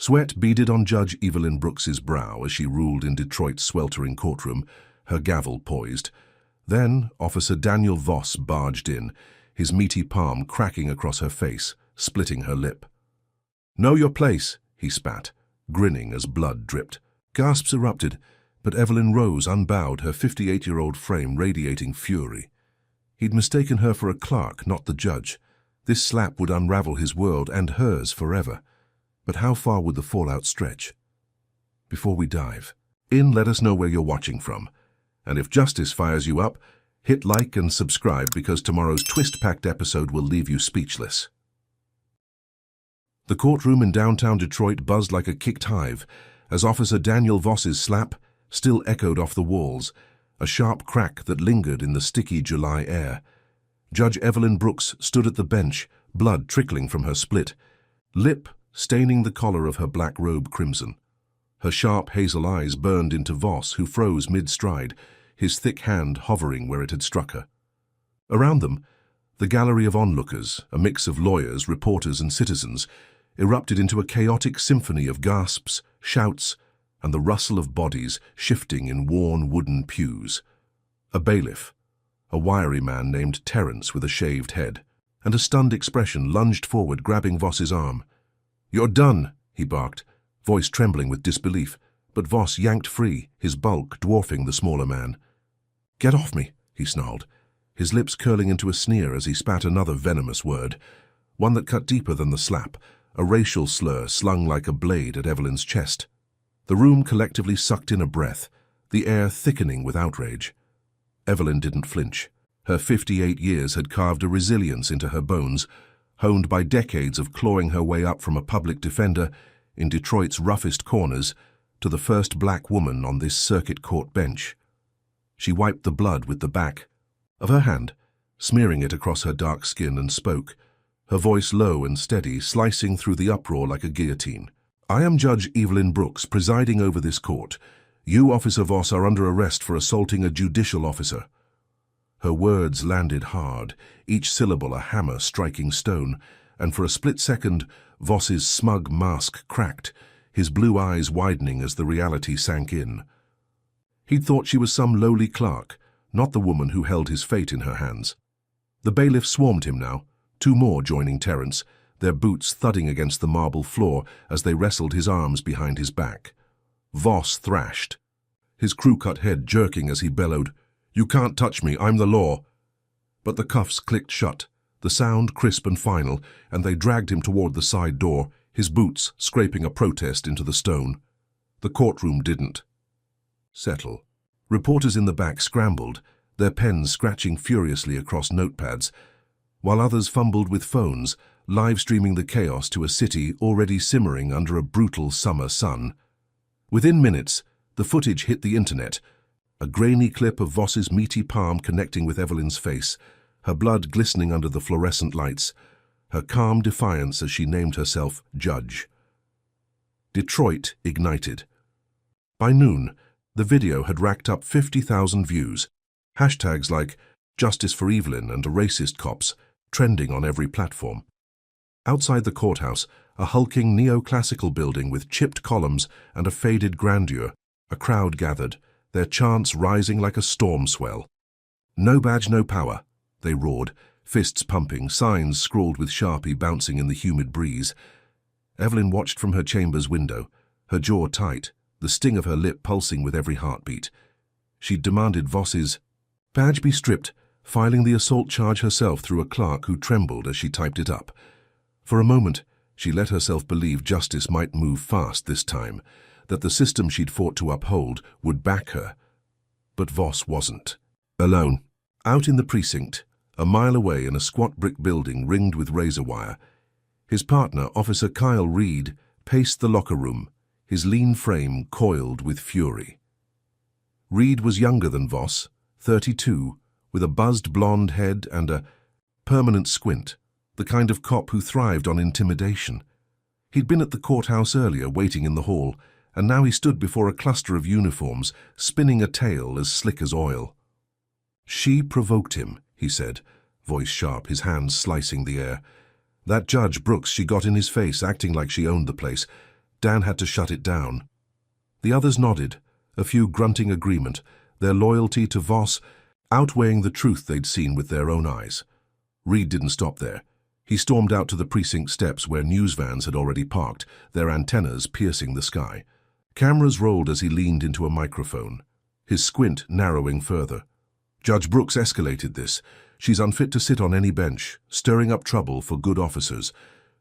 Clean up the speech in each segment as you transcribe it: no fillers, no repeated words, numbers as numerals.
Sweat beaded on Judge Evelyn Brooks's brow as she ruled in Detroit's sweltering courtroom, her gavel poised. Then Officer Daniel Voss barged in, his meaty palm cracking across her face, splitting her lip. "Know your place," he spat, grinning as blood dripped. Gasps erupted, but Evelyn rose unbowed, her 58-year-old frame radiating fury. He'd mistaken her for a clerk, not the judge. This slap would unravel his world and hers forever. But how far would the fallout stretch? Before we dive in, let us know where you're watching from. And if justice fires you up, hit like and subscribe because tomorrow's twist-packed episode will leave you speechless. The courtroom in downtown Detroit buzzed like a kicked hive as Officer Daniel Voss's slap still echoed off the walls, a sharp crack that lingered in the sticky July air. Judge Evelyn Brooks stood at the bench, blood trickling from her split lip, staining the collar of her black robe crimson. Her sharp hazel eyes burned into Voss, who froze mid-stride, his thick hand hovering where it had struck her. Around them, the gallery of onlookers, a mix of lawyers, reporters, and citizens, erupted into a chaotic symphony of gasps, shouts, and the rustle of bodies shifting in worn wooden pews. A bailiff, a wiry man named Terence with a shaved head, and a stunned expression, lunged forward, grabbing Voss's arm. "You're done," he barked, voice trembling with disbelief, but Voss yanked free, his bulk dwarfing the smaller man. "Get off me," he snarled, his lips curling into a sneer as he spat another venomous word, one that cut deeper than the slap, a racial slur slung like a blade at Evelyn's chest. The room collectively sucked in a breath, the air thickening with outrage. Evelyn didn't flinch. Her 58 years had carved a resilience into her bones, honed by decades of clawing her way up from a public defender in Detroit's roughest corners to the first black woman on this circuit court bench. She wiped the blood with the back of her hand, smearing it across her dark skin, and spoke, her voice low and steady, slicing through the uproar like a guillotine. "I am Judge Evelyn Brooks, presiding over this court. You, Officer Voss, are under arrest for assaulting a judicial officer." Her words landed hard, each syllable a hammer striking stone, and for a split second, Voss's smug mask cracked, his blue eyes widening as the reality sank in. He'd thought she was some lowly clerk, not the woman who held his fate in her hands. The bailiff swarmed him now, two more joining Terence, their boots thudding against the marble floor as they wrestled his arms behind his back. Voss thrashed, his crew-cut head jerking as he bellowed, "You can't touch me, I'm the law." But the cuffs clicked shut, the sound crisp and final, and they dragged him toward the side door, his boots scraping a protest into the stone. The courtroom didn't settle. Reporters in the back scrambled, their pens scratching furiously across notepads, while others fumbled with phones, live-streaming the chaos to a city already simmering under a brutal summer sun. Within minutes, the footage hit the internet, a grainy clip of Voss's meaty palm connecting with Evelyn's face, her blood glistening under the fluorescent lights, her calm defiance as she named herself Judge. Detroit ignited. By noon, the video had racked up 50,000 views, hashtags like "Justice for Evelyn" and "Racist Cops" trending on every platform. Outside the courthouse, a hulking neoclassical building with chipped columns and a faded grandeur, a crowd gathered, their chants rising like a storm swell. "No badge, no power," they roared, fists pumping, signs scrawled with Sharpie bouncing in the humid breeze. Evelyn watched from her chamber's window, her jaw tight, the sting of her lip pulsing with every heartbeat. She'd demanded Voss's badge be stripped, filing the assault charge herself through a clerk who trembled as she typed it up. For a moment, she let herself believe justice might move fast this time, that the system she'd fought to uphold would back her. But Voss wasn't. Alone, out in the precinct, a mile away in a squat brick building ringed with razor wire, his partner, Officer Kyle Reed, paced the locker room, his lean frame coiled with fury. Reed was younger than Voss, 32, with a buzzed blonde head and a permanent squint, the kind of cop who thrived on intimidation. He'd been at the courthouse earlier, waiting in the hall, and now he stood before a cluster of uniforms, spinning a tale as slick as oil. "She provoked him," he said, voice sharp, his hands slicing the air. "That Judge Brooks she got in his face, acting like she owned the place. Dan had to shut it down. The others nodded, a few grunting agreement, their loyalty to Voss outweighing the truth they'd seen with their own eyes. Reed didn't stop there. He stormed out to the precinct steps where news vans had already parked, their antennas piercing the sky. Cameras rolled as he leaned into a microphone, his squint narrowing further. Judge Brooks escalated this. She's unfit to sit on any bench, stirring up trouble for good officers.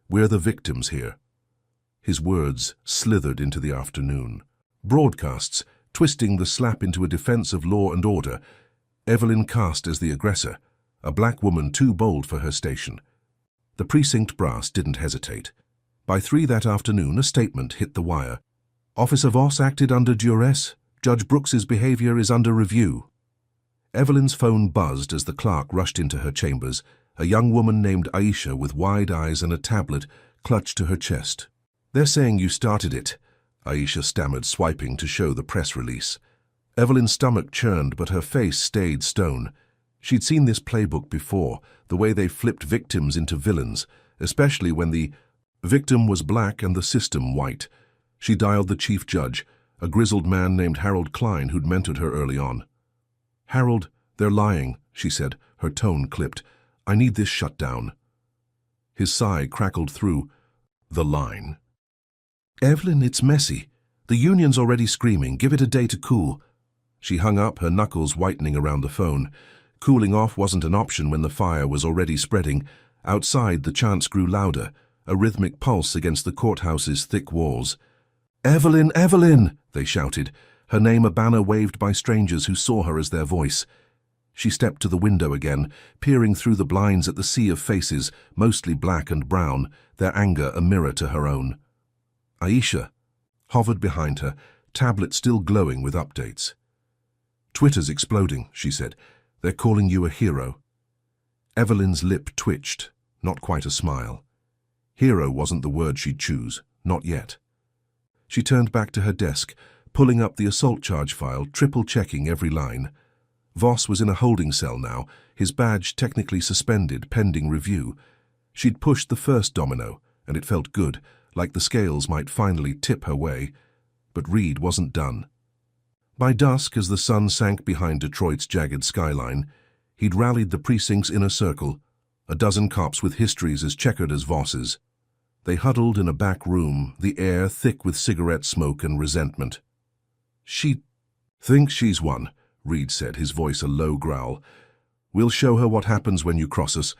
We're the victims here. His words slithered into the afternoon. Broadcasts, twisting the slap into a defense of law and order. Evelyn cast as the aggressor, a black woman too bold for her station. The precinct brass didn't hesitate. By 3 that afternoon, a statement hit the wire. Officer Voss acted under duress. Judge Brooks's behavior is under review. Evelyn's phone buzzed as the clerk rushed into her chambers, a young woman named Aisha with wide eyes and a tablet clutched to her chest. They're saying you started it, Aisha stammered, swiping to show the press release. Evelyn's stomach churned, but her face stayed stone. She'd seen this playbook before, the way they flipped victims into villains, especially when the victim was black and the system white. She dialed the chief judge, a grizzled man named Harold Klein who'd mentored her early on. Harold, they're lying, she said, her tone clipped. I need this shut down. His sigh crackled through the line. Evelyn, it's messy. The union's already screaming. Give it a day to cool. She hung up, her knuckles whitening around the phone. Cooling off wasn't an option when the fire was already spreading. Outside, the chants grew louder, a rhythmic pulse against the courthouse's thick walls. Evelyn, Evelyn, they shouted, her name a banner waved by strangers who saw her as their voice. She stepped to the window again, peering through the blinds at the sea of faces, mostly black and brown, their anger a mirror to her own. Aisha hovered behind her, tablet still glowing with updates. Twitter's exploding, she said. They're calling you a hero. Evelyn's lip twitched, not quite a smile. Hero wasn't the word she'd choose, not yet. She turned back to her desk, pulling up the assault charge file, triple-checking every line. Voss was in a holding cell now, his badge technically suspended, pending review. She'd pushed the first domino, and it felt good, like the scales might finally tip her way. But Reed wasn't done. By dusk, as the sun sank behind Detroit's jagged skyline, he'd rallied the precinct's inner circle, a dozen cops with histories as checkered as Voss's. They huddled in a back room, the air thick with cigarette smoke and resentment. She thinks she's one, Reed said, his voice a low growl. We'll show her what happens when you cross us.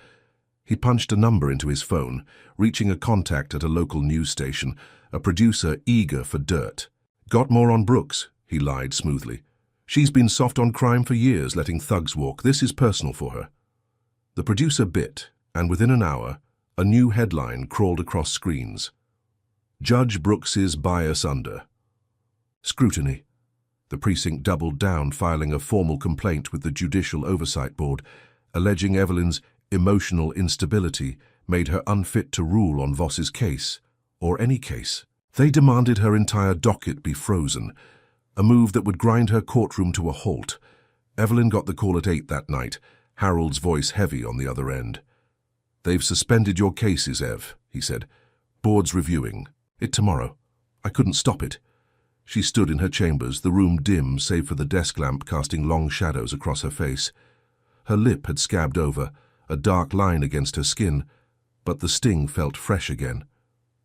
He punched a number into his phone, reaching a contact at a local news station, a producer eager for dirt. Got more on Brooks, he lied smoothly. She's been soft on crime for years, letting thugs walk. This is personal for her. The producer bit, and within an hour, a new headline crawled across screens. Judge Brooks's bias under. Scrutiny. The precinct doubled down, filing a formal complaint with the Judicial Oversight Board, alleging Evelyn's emotional instability made her unfit to rule on Voss's case, or any case. They demanded her entire docket be frozen, a move that would grind her courtroom to a halt. Evelyn got the call at 8 that night, Harold's voice heavy on the other end. They've suspended your cases, Ev, he said. Board's reviewing. It tomorrow. I couldn't stop it. She stood in her chambers, the room dim save for the desk lamp casting long shadows across her face. Her lip had scabbed over, a dark line against her skin, but the sting felt fresh again.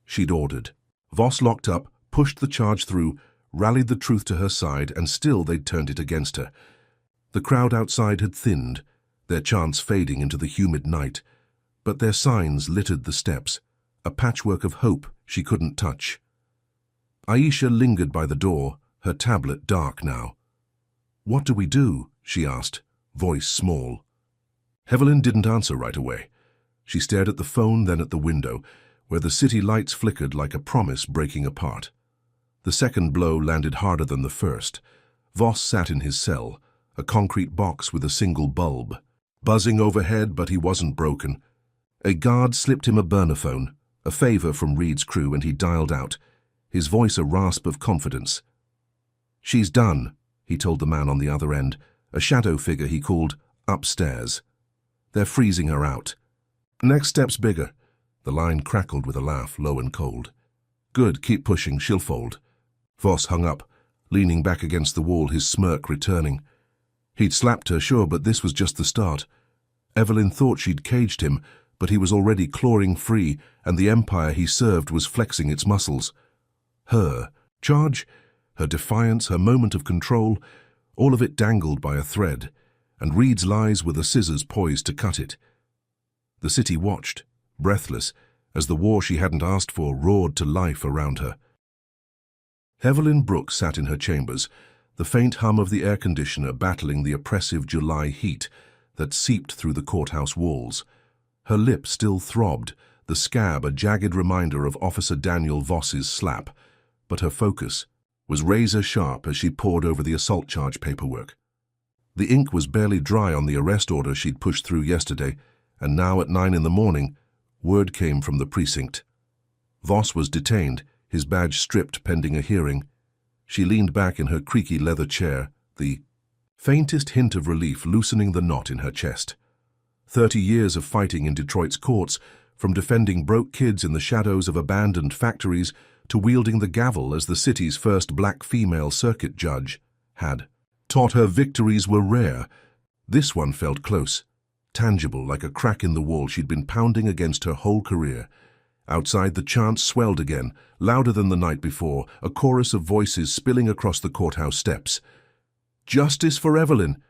She'd ordered. Voss locked up, pushed the charge through, rallied the truth to her side, and still they'd turned it against her. The crowd outside had thinned, their chants fading into the humid night, but their signs littered the steps, a patchwork of hope she couldn't touch. Aisha lingered by the door, her tablet dark now. What do we do? She asked, voice small. Evelyn didn't answer right away. She stared at the phone, then at the window, where the city lights flickered like a promise breaking apart. The second blow landed harder than the first. Voss sat in his cell, a concrete box with a single bulb. Buzzing overhead, but he wasn't broken. A guard slipped him a burner phone, a favor from Reed's crew, and he dialed out, his voice a rasp of confidence. She's done, he told the man on the other end, a shadow figure he called upstairs. They're freezing her out. Next step's bigger. The line crackled with a laugh, low and cold. Good, keep pushing, she'll fold. Voss hung up, leaning back against the wall, his smirk returning. He'd slapped her, sure, but this was just the start. Evelyn thought she'd caged him, but he was already clawing free, and the empire he served was flexing its muscles. Her charge, her defiance, her moment of control, all of it dangled by a thread, and Reed's lies were the scissors poised to cut it. The city watched, breathless, as the war she hadn't asked for roared to life around her. Evelyn Brooks sat in her chambers, the faint hum of the air conditioner battling the oppressive July heat that seeped through the courthouse walls. Her lip still throbbed, the scab a jagged reminder of Officer Daniel Voss's slap, but her focus was razor-sharp as she pored over the assault charge paperwork. The ink was barely dry on the arrest order she'd pushed through yesterday, and now at 9 in the morning, word came from the precinct. Voss was detained, his badge stripped pending a hearing. She leaned back in her creaky leather chair, the faintest hint of relief loosening the knot in her chest. 30 years of fighting in Detroit's courts, from defending broke kids in the shadows of abandoned factories to wielding the gavel as the city's first black female circuit judge, had taught her victories were rare. This one felt close, tangible like a crack in the wall she'd been pounding against her whole career. Outside, the chant swelled again, louder than the night before, a chorus of voices spilling across the courthouse steps. "Justice for Evelyn!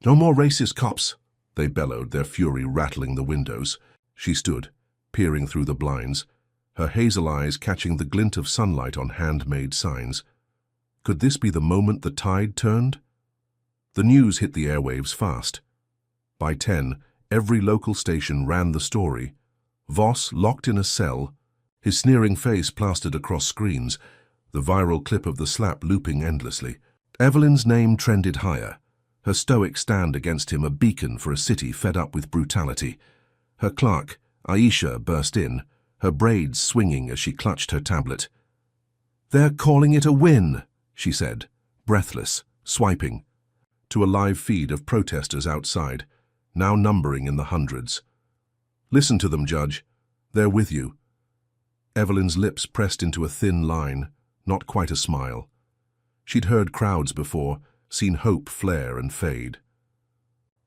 No more racist cops!" they bellowed, their fury rattling the windows. She stood, peering through the blinds, her hazel eyes catching the glint of sunlight on handmade signs. Could this be the moment the tide turned? The news hit the airwaves fast. By 10, every local station ran the story. Voss locked in a cell, his sneering face plastered across screens, the viral clip of the slap looping endlessly. Evelyn's name trended higher, her stoic stand against him a beacon for a city fed up with brutality. Her clerk, Aisha, burst in, her braids swinging as she clutched her tablet. "They're calling it a win," she said, breathless, swiping, to a live feed of protesters outside, now numbering in the hundreds. "Listen to them, Judge. They're with you." Evelyn's lips pressed into a thin line, not quite a smile. She'd heard crowds before, seen hope flare and fade.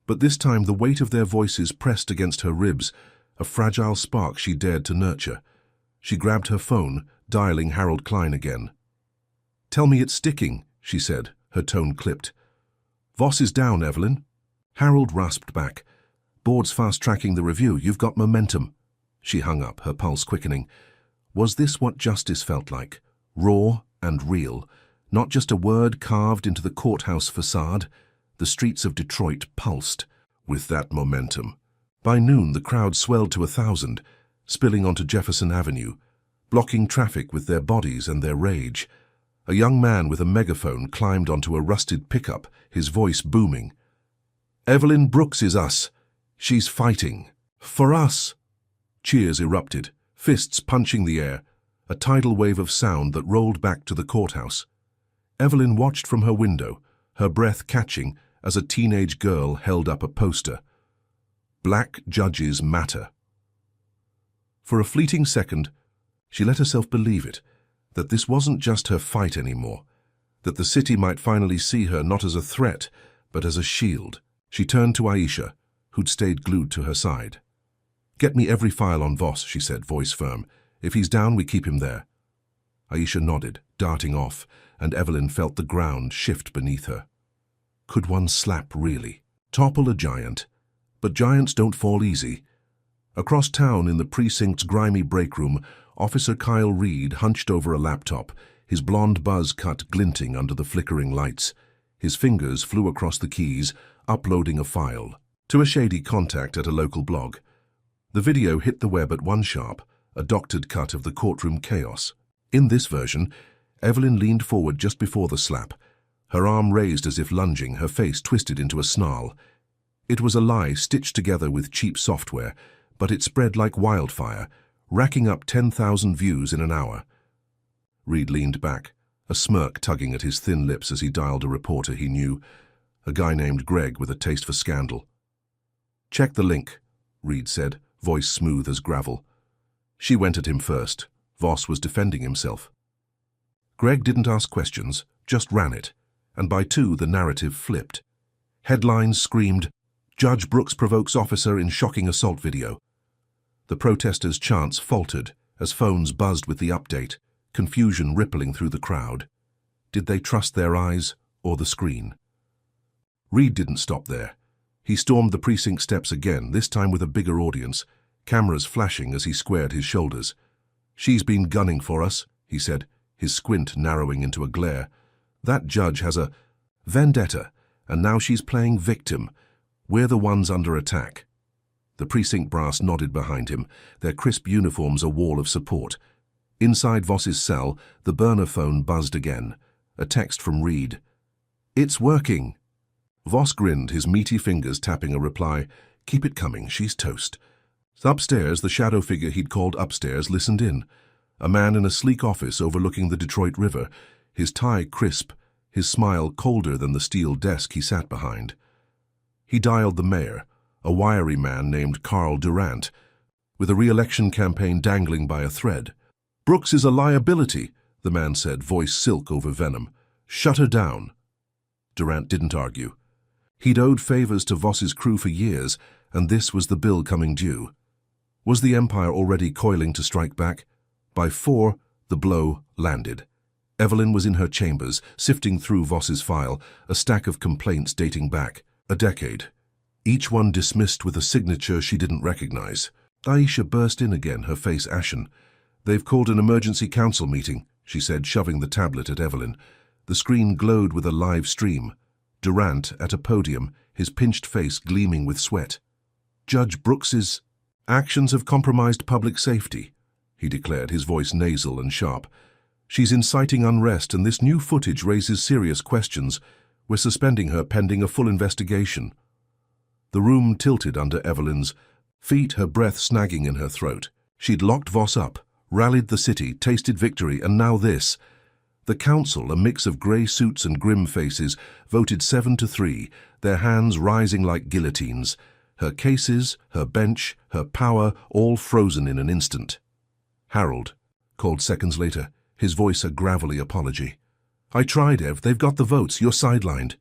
But this time the weight of their voices pressed against her ribs, a fragile spark she dared to nurture. She grabbed her phone, dialing Harold Klein again. "Tell me it's sticking," she said, her tone clipped. "Voss is down, Evelyn." Harold rasped back. "Board's fast-tracking the review. You've got momentum." She hung up, her pulse quickening. Was this what justice felt like? Raw and real. Not just a word carved into the courthouse facade. The streets of Detroit pulsed with that momentum. By noon, the crowd swelled to 1,000, spilling onto Jefferson Avenue, blocking traffic with their bodies and their rage. A young man with a megaphone climbed onto a rusted pickup, his voice booming. "Evelyn Brooks is us. She's fighting. For us." Cheers erupted, fists punching the air, a tidal wave of sound that rolled back to the courthouse. Evelyn watched from her window, her breath catching as a teenage girl held up a poster. "Black Judges Matter." For a fleeting second, she let herself believe it, that this wasn't just her fight anymore, that the city might finally see her not as a threat, but as a shield. She turned to Aisha, who'd stayed glued to her side. "Get me every file on Voss," she said, voice firm. "If he's down, we keep him there." Aisha nodded, darting off, and Evelyn felt the ground shift beneath her. Could one slap really topple a giant? But giants don't fall easy. Across town in the precinct's grimy break room, Officer Kyle Reed hunched over a laptop, his blonde buzz cut glinting under the flickering lights. His fingers flew across the keys, uploading a file to a shady contact at a local blog. The video hit the web at one sharp, a doctored cut of the courtroom chaos. In this version, Evelyn leaned forward just before the slap, her arm raised as if lunging, her face twisted into a snarl. It was a lie stitched together with cheap software, but it spread like wildfire, racking up 10,000 views in an hour. Reed leaned back, a smirk tugging at his thin lips as he dialed a reporter he knew, a guy named Greg with a taste for scandal. "Check the link," Reed said, voice smooth as gravel. She went at him first, Voss was defending himself. Greg didn't ask questions, just ran it, and by 2 the narrative flipped. Headlines screamed, "Judge Brooks provokes officer in shocking assault video." The protesters' chants faltered as phones buzzed with the update, confusion rippling through the crowd. Did they trust their eyes or the screen? Reed didn't stop there. He stormed the precinct steps again, this time with a bigger audience, cameras flashing as he squared his shoulders. "She's been gunning for us," he said, his squint narrowing into a glare. "That judge has a vendetta, and now she's playing victim. We're the ones under attack." The precinct brass nodded behind him, their crisp uniforms a wall of support. Inside Voss's cell, the burner phone buzzed again. A text from Reed. "It's working." Voss grinned, his meaty fingers tapping a reply. "Keep it coming, she's toast." Upstairs, the shadow figure he'd called upstairs listened in. A man in a sleek office overlooking the Detroit River, his tie crisp, his smile colder than the steel desk he sat behind. He dialed the mayor, a wiry man named Carl Durant, with a re-election campaign dangling by a thread. "Brooks is a liability," the man said, voice silk over venom. "Shut her down." Durant didn't argue. He'd owed favors to Voss's crew for years, and this was the bill coming due. Was the Empire already coiling to strike back? By 4, the blow landed. Evelyn was in her chambers, sifting through Voss's file, a stack of complaints dating back a decade. Each one dismissed with a signature she didn't recognize. Aisha burst in again, her face ashen. "They've called an emergency council meeting," she said, shoving the tablet at Evelyn. The screen glowed with a live stream. Durant at a podium, his pinched face gleaming with sweat. "Judge Brooks's actions have compromised public safety," he declared, his voice nasal and sharp. "She's inciting unrest, and this new footage raises serious questions. We're suspending her pending a full investigation." The room tilted under Evelyn's feet, her breath snagging in her throat. She'd locked Voss up, rallied the city, tasted victory, and now this. The council, a mix of grey suits and grim faces, voted 7-3, their hands rising like guillotines. Her cases, her bench, her power, all frozen in an instant. "Harold," called seconds later, his voice a gravelly apology. "I tried, Ev. They've got the votes. You're sidelined."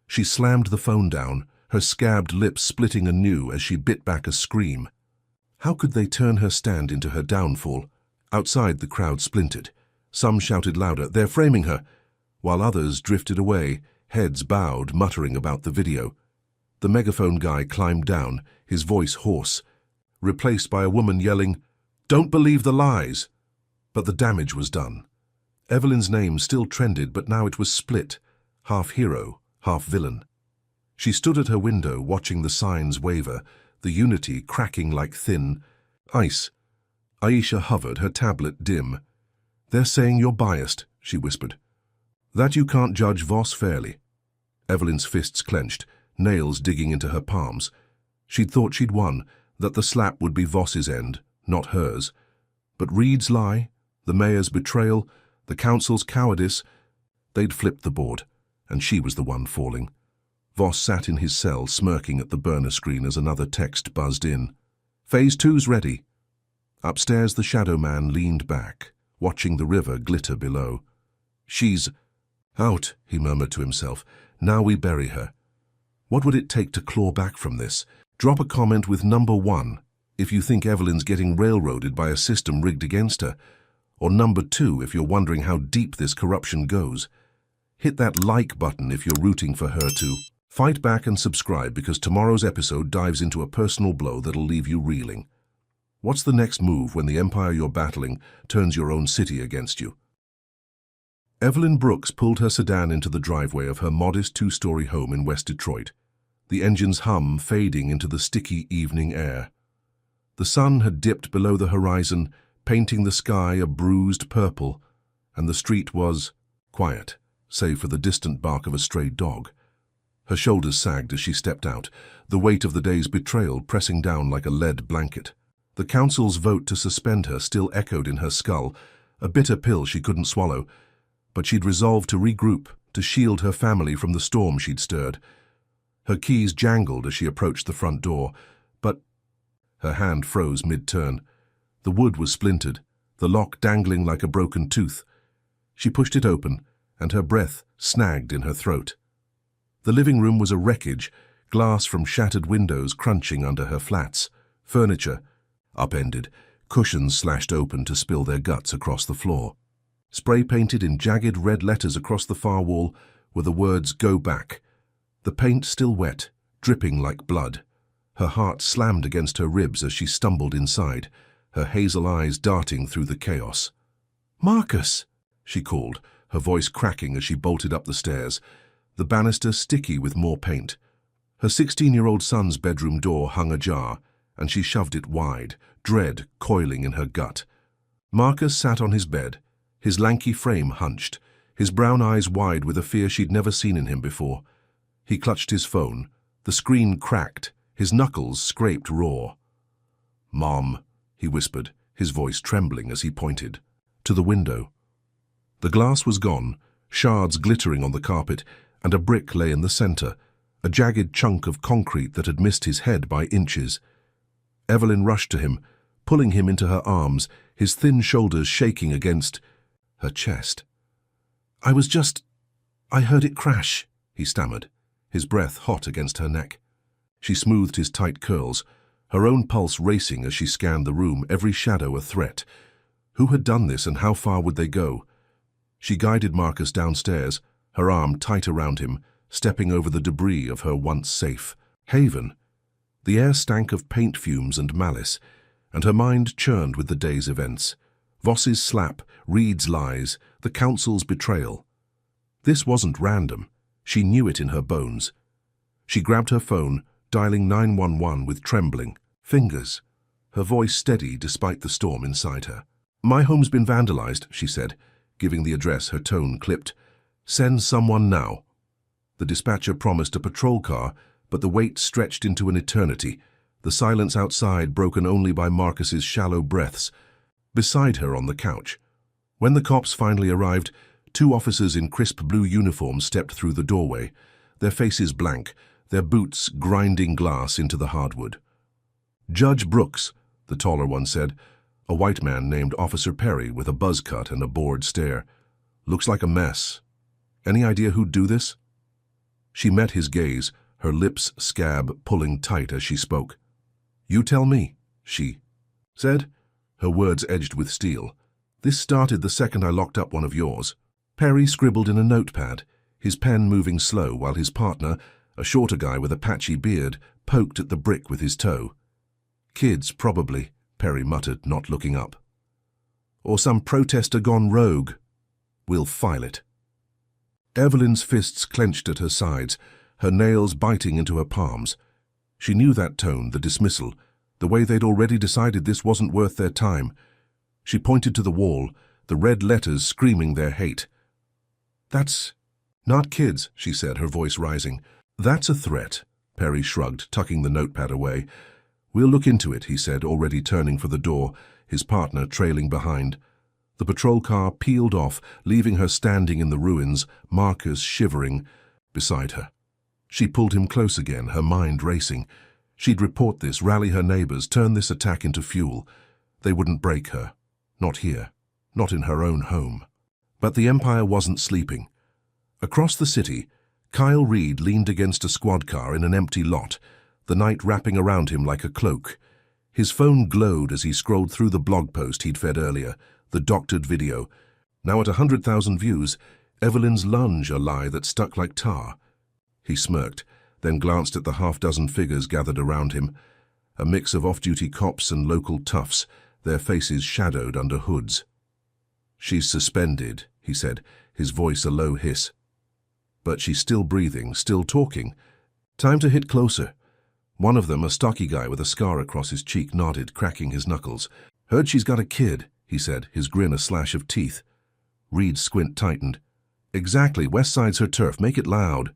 She slammed the phone down, her scabbed lips splitting anew as she bit back a scream. How could they turn her stand into her downfall? Outside, the crowd splintered. Some shouted louder, "They're framing her," while others drifted away, heads bowed, muttering about the video. The megaphone guy climbed down, his voice hoarse, replaced by a woman yelling, "Don't believe the lies!" But the damage was done. Evelyn's name still trended, but now it was split, half hero, half villain. She stood at her window, watching the signs waver, the unity cracking like thin ice. Aisha hovered, her tablet dim. "They're saying you're biased," she whispered. "That you can't judge Voss fairly." Evelyn's fists clenched, nails digging into her palms. She'd thought she'd won, that the slap would be Voss's end, not hers. But Reed's lie, the mayor's betrayal, the council's cowardice, they'd flipped the board, and she was the one falling. Voss sat in his cell, smirking at the burner screen as another text buzzed in. "Phase 2's ready." Upstairs, the shadow man leaned back, watching the river glitter below. "She's out," he murmured to himself. "Now we bury her." What would it take to claw back from this? Drop a comment with number 1 if you think Evelyn's getting railroaded by a system rigged against her, or number 2 if you're wondering how deep this corruption goes. Hit that like button if you're rooting for her to fight back, and subscribe because tomorrow's episode dives into a personal blow that'll leave you reeling. What's the next move when the empire you're battling turns your own city against you? Evelyn Brooks pulled her sedan into the driveway of her modest 2-story home in West Detroit, the engine's hum fading into the sticky evening air. The sun had dipped below the horizon, painting the sky a bruised purple, and the street was quiet, save for the distant bark of a stray dog. Her shoulders sagged as she stepped out, the weight of the day's betrayal pressing down like a lead blanket. The council's vote to suspend her still echoed in her skull, a bitter pill she couldn't swallow, but she'd resolved to regroup, to shield her family from the storm she'd stirred. Her keys jangled as she approached the front door, but her hand froze mid-turn. The wood was splintered, the lock dangling like a broken tooth. She pushed it open, and her breath snagged in her throat. The living room was a wreckage, glass from shattered windows crunching under her flats, furniture upended, cushions slashed open to spill their guts across the floor. Spray-painted in jagged red letters across the far wall were the words "Go back." The paint still wet, dripping like blood. Her heart slammed against her ribs as she stumbled inside, her hazel eyes darting through the chaos. "Marcus!" she called, her voice cracking as she bolted up the stairs, the banister sticky with more paint. Her 16-year-old son's bedroom door hung ajar, and she shoved it wide, dread coiling in her gut. Marcus sat on his bed, his lanky frame hunched, his brown eyes wide with a fear she'd never seen in him before. He clutched his phone. The screen cracked, his knuckles scraped raw. "Mom," he whispered, his voice trembling as he pointed to the window. The glass was gone, shards glittering on the carpet, and a brick lay in the center, a jagged chunk of concrete that had missed his head by inches. Evelyn rushed to him, pulling him into her arms, his thin shoulders shaking against her chest. I heard it crash," he stammered, his breath hot against her neck. She smoothed his tight curls, her own pulse racing as she scanned the room, every shadow a threat. Who had done this, and how far would they go? She guided Marcus downstairs, her arm tight around him, stepping over the debris of her once safe haven. The air stank of paint fumes and malice, and her mind churned with the day's events. Voss's slap, Reed's lies, the council's betrayal. This wasn't random. She knew it in her bones. She grabbed her phone, dialing 911 with trembling fingers, her voice steady despite the storm inside her. "My home's been vandalized," she said, giving the address, her tone clipped. "Send someone now." The dispatcher promised a patrol car, but the wait stretched into an eternity, the silence outside broken only by Marcus's shallow breaths. Beside her on the couch. When the cops finally arrived, 2 officers in crisp blue uniforms stepped through the doorway, their faces blank, their boots grinding glass into the hardwood. "Judge Brooks," the taller one said, a white man named Officer Perry with a buzz cut and a bored stare. "Looks like a mess. Any idea who'd do this?" She met his gaze, her lips scab pulling tight as she spoke. "You tell me," she said, her words edged with steel. "This started the second I locked up one of yours." Perry scribbled in a notepad, his pen moving slow while his partner, a shorter guy with a patchy beard, poked at the brick with his toe. "Kids, probably," Perry muttered, not looking up. "Or some protester gone rogue. We'll file it." Evelyn's fists clenched at her sides, her nails biting into her palms. She knew that tone, the dismissal, the way they'd already decided this wasn't worth their time. She pointed to the wall, the red letters screaming their hate. "That's not kids," she said, her voice rising. "That's a threat," Perry shrugged, tucking the notepad away. "We'll look into it," he said, already turning for the door, his partner trailing behind. The patrol car peeled off, leaving her standing in the ruins, Marcus shivering beside her. She pulled him close again, her mind racing. She'd report this, rally her neighbors, turn this attack into fuel. They wouldn't break her. Not here. Not in her own home. But the Empire wasn't sleeping. Across the city, Kyle Reed leaned against a squad car in an empty lot, the night wrapping around him like a cloak. His phone glowed as he scrolled through the blog post he'd fed earlier, the doctored video. Now at 100,000 views, Evelyn's lunge a lie that stuck like tar. He smirked, then glanced at the half-dozen figures gathered around him, a mix of off-duty cops and local toughs, their faces shadowed under hoods. "She's suspended," he said, his voice a low hiss. "But she's still breathing, still talking. Time to hit closer." One of them, a stocky guy with a scar across his cheek, nodded, cracking his knuckles. "Heard she's got a kid," he said, his grin a slash of teeth. Reed's squint tightened. "Exactly, West Side's her turf, make it loud."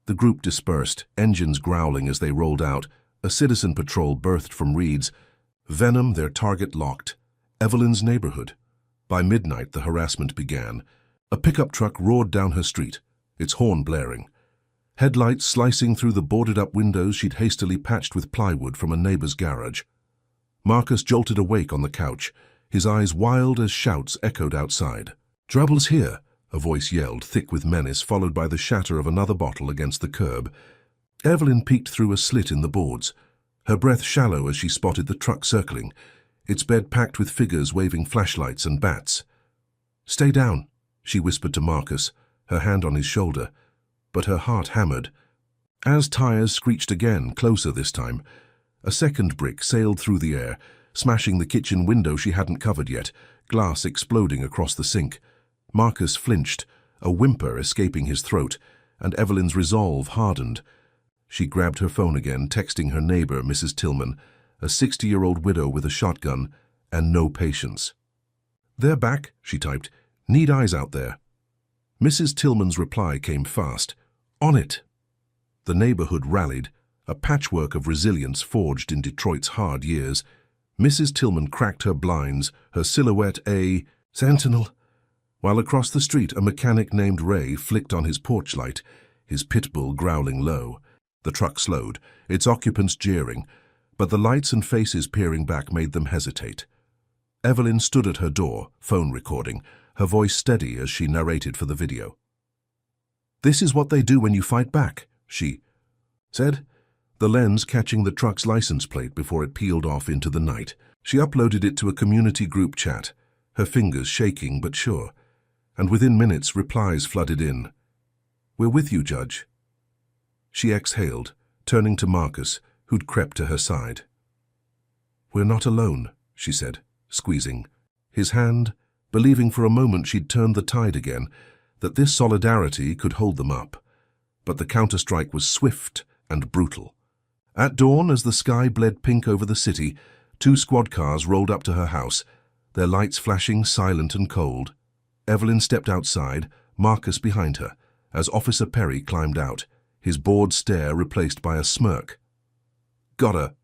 The group dispersed, engines growling as they rolled out. A citizen patrol birthed from Reed's. Venom, their target locked. Evelyn's neighborhood. By midnight, the harassment began. A pickup truck roared down her street, its horn blaring. Headlights slicing through the boarded-up windows she'd hastily patched with plywood from a neighbor's garage. Marcus jolted awake on the couch, his eyes wild as shouts echoed outside. "Trouble's here," a voice yelled, thick with menace, followed by the shatter of another bottle against the curb. Evelyn peeked through a slit in the boards, her breath shallow as she spotted the truck circling, its bed packed with figures waving flashlights and bats. "Stay down," she whispered to Marcus, her hand on his shoulder, but her heart hammered. As tires screeched again, closer this time, a second brick sailed through the air, smashing the kitchen window she hadn't covered yet, glass exploding across the sink. Marcus flinched, a whimper escaping his throat, and Evelyn's resolve hardened. She grabbed her phone again, texting her neighbor, Mrs. Tillman, a 60-year-old widow with a shotgun and no patience. "They're back," she typed. "Need eyes out there." Mrs. Tillman's reply came fast. "On it." The neighborhood rallied, a patchwork of resilience forged in Detroit's hard years. Mrs. Tillman cracked her blinds, her silhouette a sentinel, while across the street a mechanic named Ray flicked on his porch light, his pit bull growling low. The truck slowed, its occupants jeering, but the lights and faces peering back made them hesitate. Evelyn stood at her door, phone recording, her voice steady as she narrated for the video. "This is what they do when you fight back," she said, the lens catching the truck's license plate before it peeled off into the night. She uploaded it to a community group chat, her fingers shaking but sure, and within minutes replies flooded in. "We're with you, Judge." She exhaled, turning to Marcus, who'd crept to her side. "We're not alone," she said, squeezing his hand, believing for a moment she'd turned the tide again, that this solidarity could hold them up. But the counterstrike was swift and brutal. At dawn, as the sky bled pink over the city, 2 squad cars rolled up to her house, their lights flashing silent and cold. Evelyn stepped outside, Marcus behind her, as Officer Perry climbed out, his bored stare replaced by a smirk. "Got her,"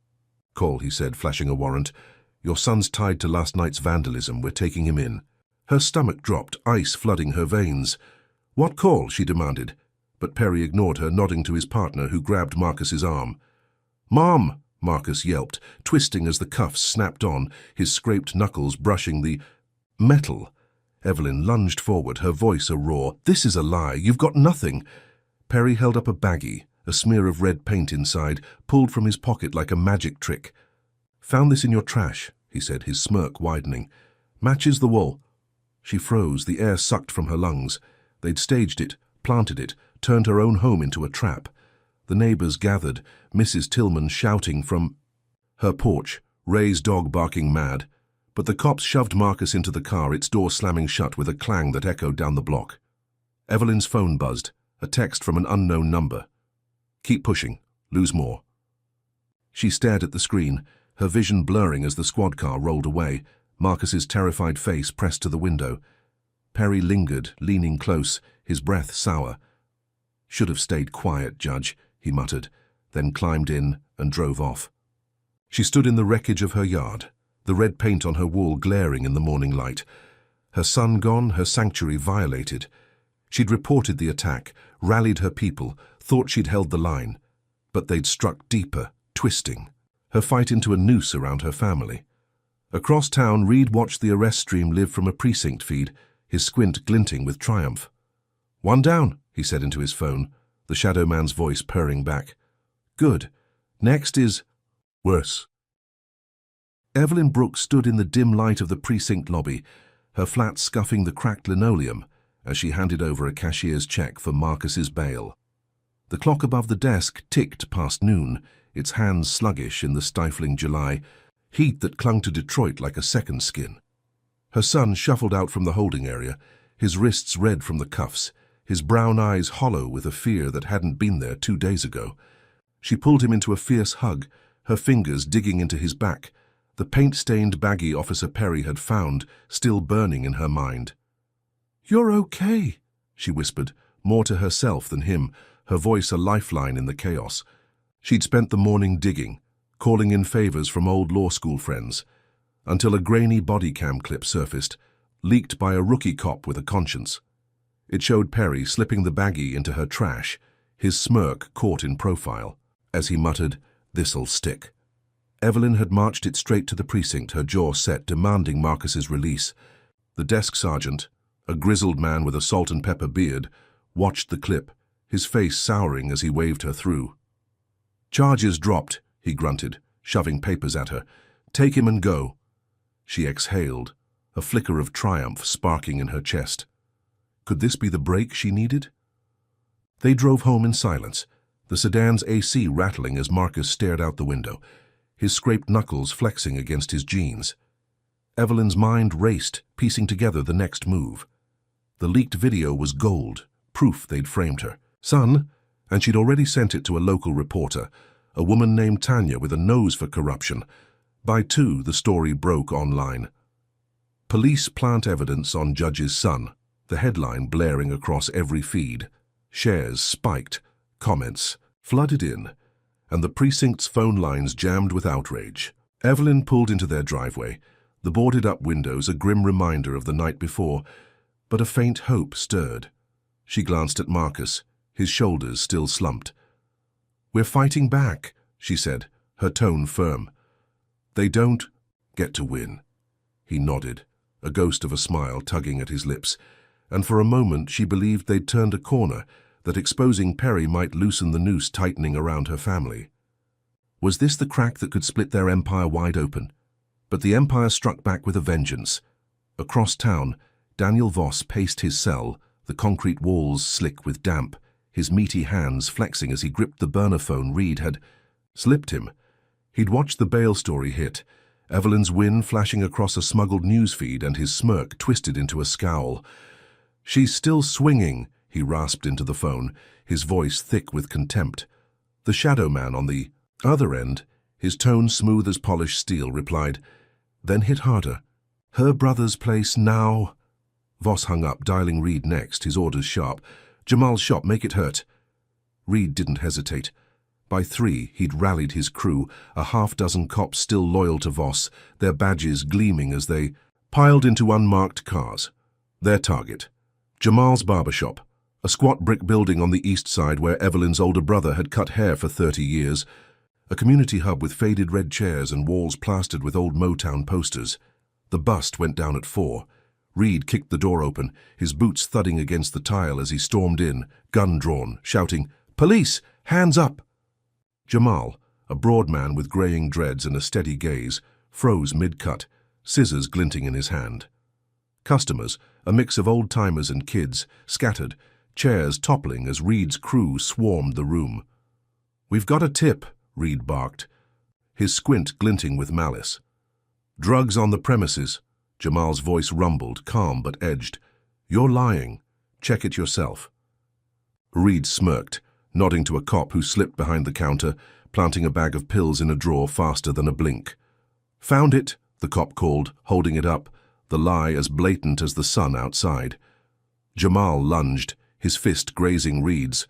Cole, he said, flashing a warrant. "Your son's tied to last night's vandalism. We're taking him in." Her stomach dropped, ice flooding her veins. "What call?" she demanded, but Perry ignored her, nodding to his partner, who grabbed Marcus's arm. "Mom!" Marcus yelped, twisting as the cuffs snapped on, his scraped knuckles brushing the metal. Evelyn lunged forward, her voice a roar. "This is a lie. You've got nothing." Perry held up a baggie, a smear of red paint inside, pulled from his pocket like a magic trick. "Found this in your trash," he said, his smirk widening. "Matches the wall." She froze, the air sucked from her lungs. They'd staged it, planted it, turned her own home into a trap. The neighbors gathered, Mrs. Tillman shouting from her porch, Ray's dog barking mad. But the cops shoved Marcus into the car, its door slamming shut with a clang that echoed down the block. Evelyn's phone buzzed, a text from an unknown number. "Keep pushing. Lose more." She stared at the screen, her vision blurring as the squad car rolled away, Marcus's terrified face pressed to the window. Perry lingered, leaning close, his breath sour. "Should have stayed quiet, Judge," he muttered, then climbed in and drove off. She stood in the wreckage of her yard, the red paint on her wall glaring in the morning light. Her son gone, her sanctuary violated. She'd reported the attack, rallied her people, thought she'd held the line. But they'd struck deeper, twisting, her fight into a noose around her family. Across town, Reed watched the arrest stream live from a precinct feed, his squint glinting with triumph. "One down," he said into his phone, the shadow man's voice purring back. "Good. Next is worse." Evelyn Brooks stood in the dim light of the precinct lobby, her flat scuffing the cracked linoleum, as she handed over a cashier's check for Marcus's bail. The clock above the desk ticked past noon, its hands sluggish in the stifling July, heat that clung to Detroit like a second skin. Her son shuffled out from the holding area, his wrists red from the cuffs, his brown eyes hollow with a fear that hadn't been there 2 days ago. She pulled him into a fierce hug, her fingers digging into his back, the paint-stained baggie Officer Perry had found still burning in her mind. "You're okay," she whispered, more to herself than him, her voice a lifeline in the chaos. She'd spent the morning digging, calling in favors from old law school friends, until a grainy body cam clip surfaced, leaked by a rookie cop with a conscience. It showed Perry slipping the baggie into her trash, his smirk caught in profile, as he muttered, "This'll stick." Evelyn had marched it straight to the precinct, her jaw set, demanding Marcus's release. The desk sergeant, a grizzled man with a salt and pepper beard, watched the clip, his face souring as he waved her through. "Charges dropped," he grunted, shoving papers at her. "Take him and go." She exhaled, a flicker of triumph sparking in her chest. Could this be the break she needed? They drove home in silence, the sedan's AC rattling as Marcus stared out the window, his scraped knuckles flexing against his jeans. Evelyn's mind raced, piecing together the next move. The leaked video was gold, proof they'd framed her. "Son," and she'd already sent it to a local reporter, a woman named Tanya with a nose for corruption. By 2, the story broke online. "Police plant evidence on judge's son," the headline blaring across every feed. Shares spiked, comments flooded in, and the precinct's phone lines jammed with outrage. Evelyn pulled into their driveway, the boarded-up windows a grim reminder of the night before, but a faint hope stirred. She glanced at Marcus, his shoulders still slumped. "We're fighting back," she said, her tone firm. "They don't get to win." He nodded, a ghost of a smile tugging at his lips, and for a moment she believed they'd turned a corner, that exposing Perry might loosen the noose tightening around her family. Was this the crack that could split their empire wide open? But the empire struck back with a vengeance. Across town, Daniel Voss paced his cell, the concrete walls slick with damp, his meaty hands flexing as he gripped the burner phone Reed had slipped him. He'd watched the bail story hit, Evelyn's win flashing across a smuggled newsfeed, and his smirk twisted into a scowl. "She's still swinging," he rasped into the phone, his voice thick with contempt. The shadow man on the other end, his tone smooth as polished steel, replied, then hit harder. "Her brother's place now." Voss hung up, dialing Reed next, his orders sharp. "Jamal's shop, make it hurt." Reed didn't hesitate. By 3, he'd rallied his crew, a half-dozen cops still loyal to Voss, their badges gleaming as they piled into unmarked cars. Their target, Jamal's barbershop, a squat brick building on the east side where Evelyn's older brother had cut hair for 30 years, a community hub with faded red chairs and walls plastered with old Motown posters. The bust went down at 4. Reed kicked the door open, his boots thudding against the tile as he stormed in, gun drawn, shouting, "Police! Hands up!" Jamal, a broad man with greying dreads and a steady gaze, froze mid-cut, scissors glinting in his hand. Customers, a mix of old-timers and kids, scattered, chairs toppling as Reed's crew swarmed the room. "We've got a tip," Reed barked, his squint glinting with malice. "Drugs on the premises," Jamal's voice rumbled, calm but edged. "You're lying. Check it yourself." Reed smirked, nodding to a cop who slipped behind the counter, planting a bag of pills in a drawer faster than a blink. "Found it," the cop called, holding it up, the lie as blatant as the sun outside. Jamal lunged, his fist grazing Reed's.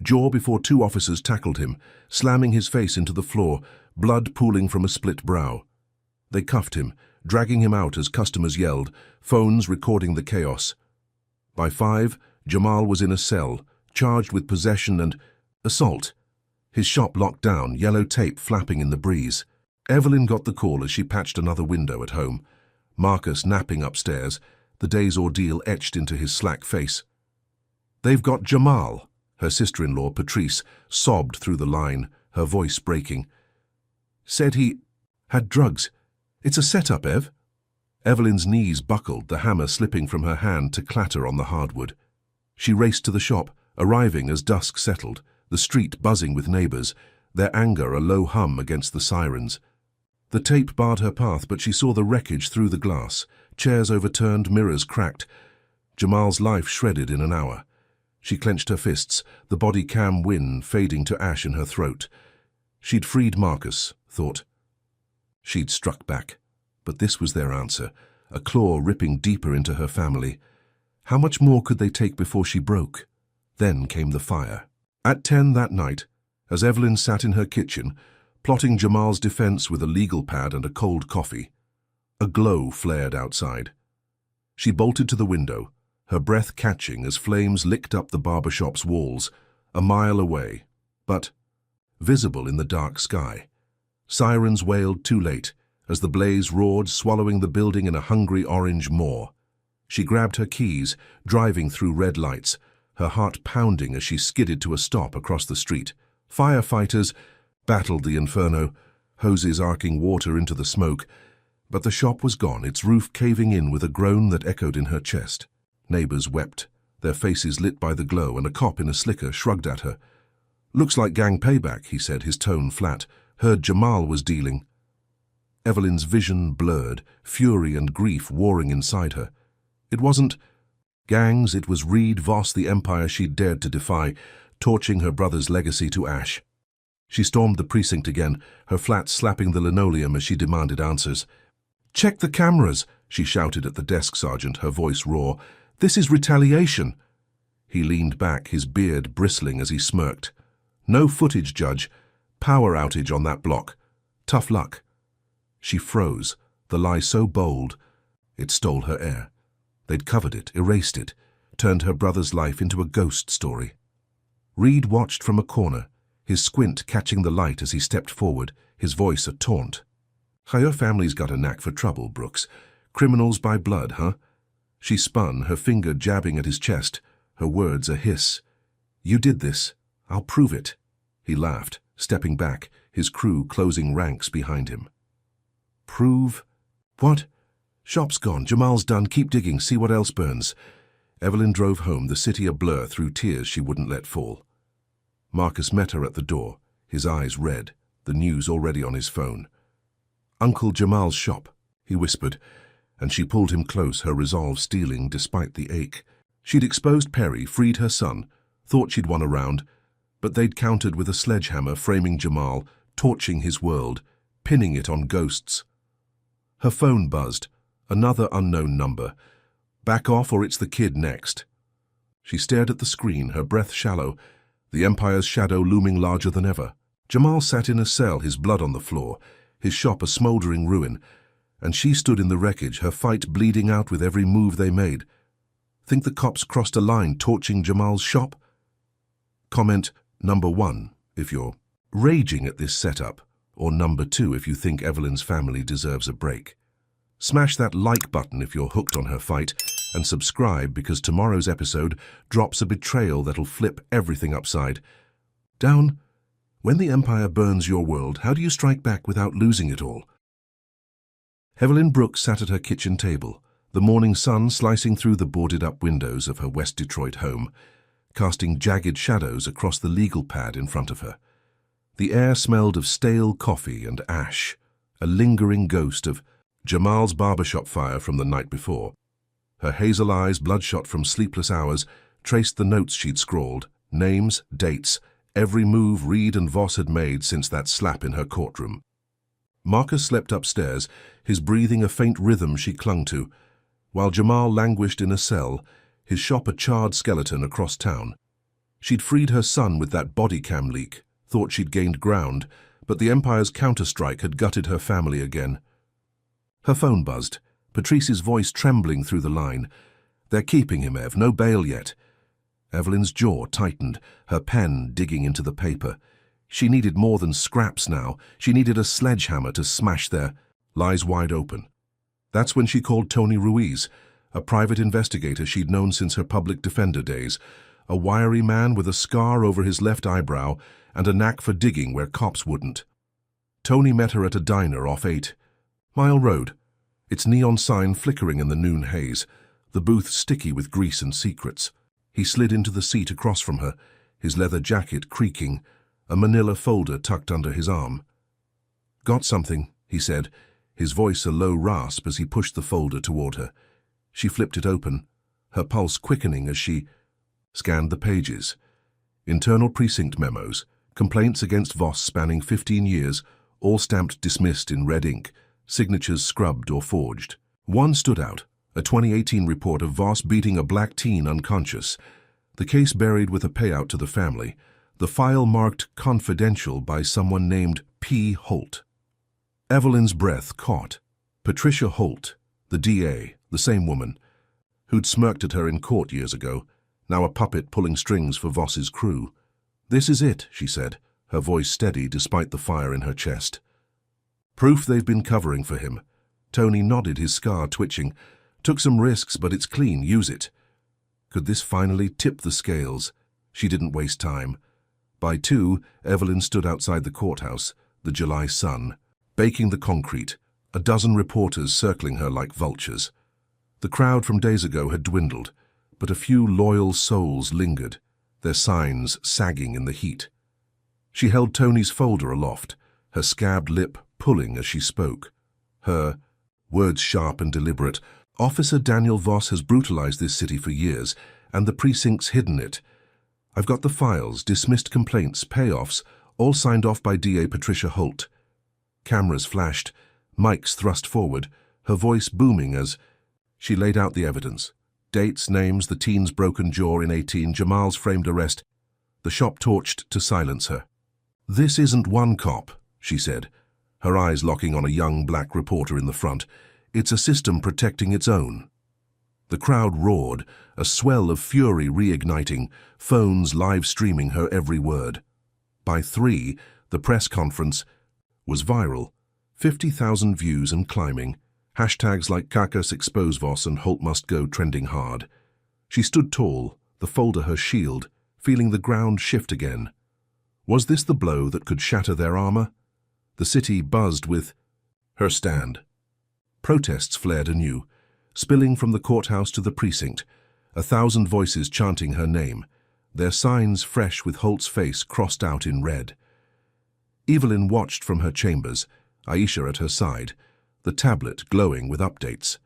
Jaw before 2 officers tackled him, slamming his face into the floor, blood pooling from a split brow. They cuffed him, dragging him out as customers yelled, phones recording the chaos. By 5, Jamal was in a cell, charged with possession and assault. His shop locked down, yellow tape flapping in the breeze. Evelyn got the call as she patched another window at home. Marcus napping upstairs, the day's ordeal etched into his slack face. "They've got Jamal," her sister-in-law, Patrice, sobbed through the line, her voice breaking. "Said he had drugs. It's a setup, Ev." Evelyn's knees buckled, the hammer slipping from her hand to clatter on the hardwood. She raced to the shop, arriving as dusk settled, the street buzzing with neighbors, their anger a low hum against the sirens. The tape barred her path, but she saw the wreckage through the glass, chairs overturned, mirrors cracked. Jamal's life shredded in an hour. She clenched her fists, the body cam wind fading to ash in her throat. She'd freed Marcus, thought. She'd struck back, but this was their answer, a claw ripping deeper into her family. How much more could they take before she broke? Then came the fire. At 10 that night, as Evelyn sat in her kitchen, plotting Jamal's defense with a legal pad and a cold coffee, a glow flared outside. She bolted to the window, her breath catching as flames licked up the barbershop's walls, a mile away, but visible in the dark sky. Sirens wailed too late, as the blaze roared, swallowing the building in a hungry orange maw. She grabbed her keys, driving through red lights, her heart pounding as she skidded to a stop across the street. Firefighters battled the inferno, hoses arcing water into the smoke, but the shop was gone, its roof caving in with a groan that echoed in her chest. Neighbors wept, their faces lit by the glow, and a cop in a slicker shrugged at her. "Looks like gang payback," he said, his tone flat. "Heard Jamal was dealing." Evelyn's vision blurred, fury and grief warring inside her. It wasn't gangs, it was Reed, Voss, the empire she'd dared to defy, torching her brother's legacy to ash. She stormed the precinct again, her flat slapping the linoleum as she demanded answers. "Check the cameras," she shouted at the desk sergeant, her voice raw. "This is retaliation." He leaned back, his beard bristling as he smirked. "No footage, Judge. Power outage on that block. Tough luck." She froze, the lie so bold, it stole her air. They'd covered it, erased it, turned her brother's life into a ghost story. Reed watched from a corner, his squint catching the light as he stepped forward, his voice a taunt. "Your family's got a knack for trouble, Brooks. Criminals by blood, huh?" She spun, her finger jabbing at his chest, her words a hiss. "You did this. I'll prove it." He laughed, stepping back, his crew closing ranks behind him. "Prove? What? Shop's gone, Jamal's done, keep digging, see what else burns." Evelyn drove home, the city a blur through tears she wouldn't let fall. Marcus met her at the door, his eyes red, the news already on his phone. "Uncle Jamal's shop," he whispered, and she pulled him close, her resolve steeling despite the ache. She'd exposed Perry, freed her son, thought she'd won a round, but they'd countered with a sledgehammer, framing Jamal, torching his world, pinning it on ghosts. Her phone buzzed, another unknown number. Back off or it's the kid next. She stared at the screen, her breath shallow, the Empire's shadow looming larger than ever. Jamal sat in a cell, his blood on the floor, his shop a smouldering ruin, and she stood in the wreckage, her fight bleeding out with every move they made. Think the cops crossed a line torching Jamal's shop? Comment number 1 if you're raging at this setup, or number 2 if you think Evelyn's family deserves a break. Smash that like button if you're hooked on her fight, and subscribe because tomorrow's episode drops a betrayal that'll flip everything upside down. When the Empire burns your world, how do you strike back without losing it all? Evelyn Brooks sat at her kitchen table, the morning sun slicing through the boarded-up windows of her West Detroit home, casting jagged shadows across the legal pad in front of her. The air smelled of stale coffee and ash, a lingering ghost of Jamal's barbershop fire from the night before. Her hazel eyes, bloodshot from sleepless hours, traced the notes she'd scrawled, names, dates, every move Reed and Voss had made since that slap in her courtroom. Marcus slept upstairs, his breathing a faint rhythm she clung to, while Jamal languished in a cell, his shop a charred skeleton across town. She'd freed her son with that body cam leak, thought she'd gained ground, but the Empire's counterstrike had gutted her family again. Her phone buzzed, Patrice's voice trembling through the line. "They're keeping him, Ev, no bail yet." Evelyn's jaw tightened, her pen digging into the paper. She needed more than scraps now. She needed a sledgehammer to smash their lies wide open. That's when she called Tony Ruiz, a private investigator she'd known since her public defender days, a wiry man with a scar over his left eyebrow and a knack for digging where cops wouldn't. Tony met her at a diner off 8 Mile Road, its neon sign flickering in the noon haze, the booth sticky with grease and secrets. He slid into the seat across from her, his leather jacket creaking, a manila folder tucked under his arm. "Got something," he said, his voice a low rasp as he pushed the folder toward her. She flipped it open, her pulse quickening as she scanned the pages. Internal precinct memos, complaints against Voss spanning 15 years, all stamped dismissed in red ink, signatures scrubbed or forged. One stood out, a 2018 report of Voss beating a black teen unconscious, the case buried with a payout to the family, the file marked confidential by someone named P. Holt. Evelyn's breath caught. Patricia Holt, the DA, the same woman, who'd smirked at her in court years ago, now a puppet pulling strings for Voss's crew. "This is it," she said, her voice steady despite the fire in her chest. Proof they've been covering for him. Tony nodded, his scar twitching. Took some risks, but it's clean, use it. Could this finally tip the scales? She didn't waste time. By 2, Evelyn stood outside the courthouse, the July sun, baking the concrete, a dozen reporters circling her like vultures. The crowd from days ago had dwindled, but a few loyal souls lingered, their signs sagging in the heat. She held Tony's folder aloft, her scabbed lip pulling as she spoke. Her words sharp and deliberate. Officer Daniel Voss has brutalized this city for years, and the precinct's hidden it. I've got the files, dismissed complaints, payoffs, all signed off by DA Patricia Holt. Cameras flashed, mics thrust forward, her voice booming as she laid out the evidence. Dates, names, the teen's broken jaw in 18, Jamal's framed arrest. The shop torched to silence her. This isn't one cop, she said, her eyes locking on a young black reporter in the front. It's a system protecting its own. The crowd roared, a swell of fury reigniting, phones live streaming her every word. By 3, the press conference was viral. 50,000 views and climbing. Hashtags like Kakas expose Voss and Holt must go trending hard. She stood tall, the folder her shield, feeling the ground shift again. Was this the blow that could shatter their armor? The city buzzed with her stand. Protests flared anew, spilling from the courthouse to the precinct, 1,000 voices chanting her name, their signs fresh with Holt's face crossed out in red. Evelyn watched from her chambers, Aisha at her side, the tablet glowing with updates.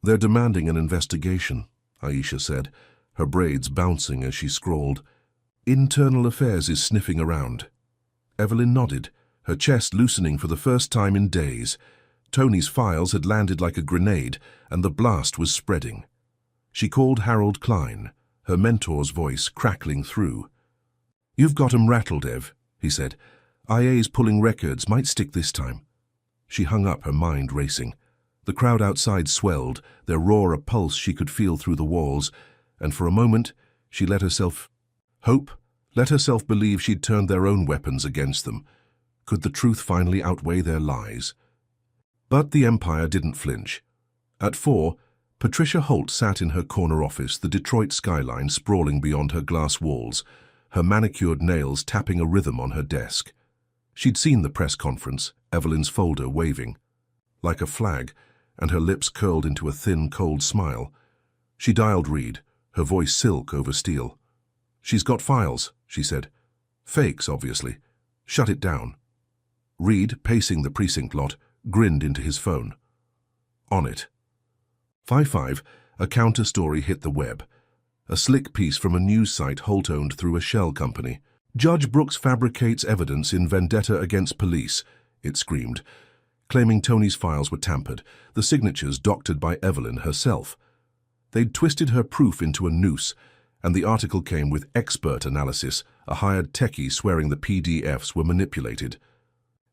They're demanding an investigation, Aisha said, her braids bouncing as she scrawled. Internal Affairs is sniffing around. Evelyn nodded, her chest loosening for the first time in days. Tony's files had landed like a grenade, and the blast was spreading. She called Harold Klein, her mentor's voice crackling through. You've got 'em rattled, Ev, he said. IA's pulling records, might stick this time. She hung up, her mind racing. The crowd outside swelled, their roar a pulse she could feel through the walls, and for a moment she let herself believe she'd turned their own weapons against them. Could the truth finally outweigh their lies? But the Empire didn't flinch. At 4, Patricia Holt sat in her corner office, the Detroit skyline sprawling beyond her glass walls, her manicured nails tapping a rhythm on her desk. She'd seen the press conference, Evelyn's folder waving like a flag, and her lips curled into a thin, cold smile. She dialed Reed, her voice silk over steel. She's got files, she said. Fakes, obviously. Shut it down. Reed, pacing the precinct lot, grinned into his phone. On it. 5-5, a counter-story hit the web. A slick piece from a news site Holt owned through a shell company. Judge Brooks fabricates evidence in vendetta against police, it screamed, claiming Tony's files were tampered, the signatures doctored by Evelyn herself. They'd twisted her proof into a noose, and the article came with expert analysis, a hired techie swearing the PDFs were manipulated.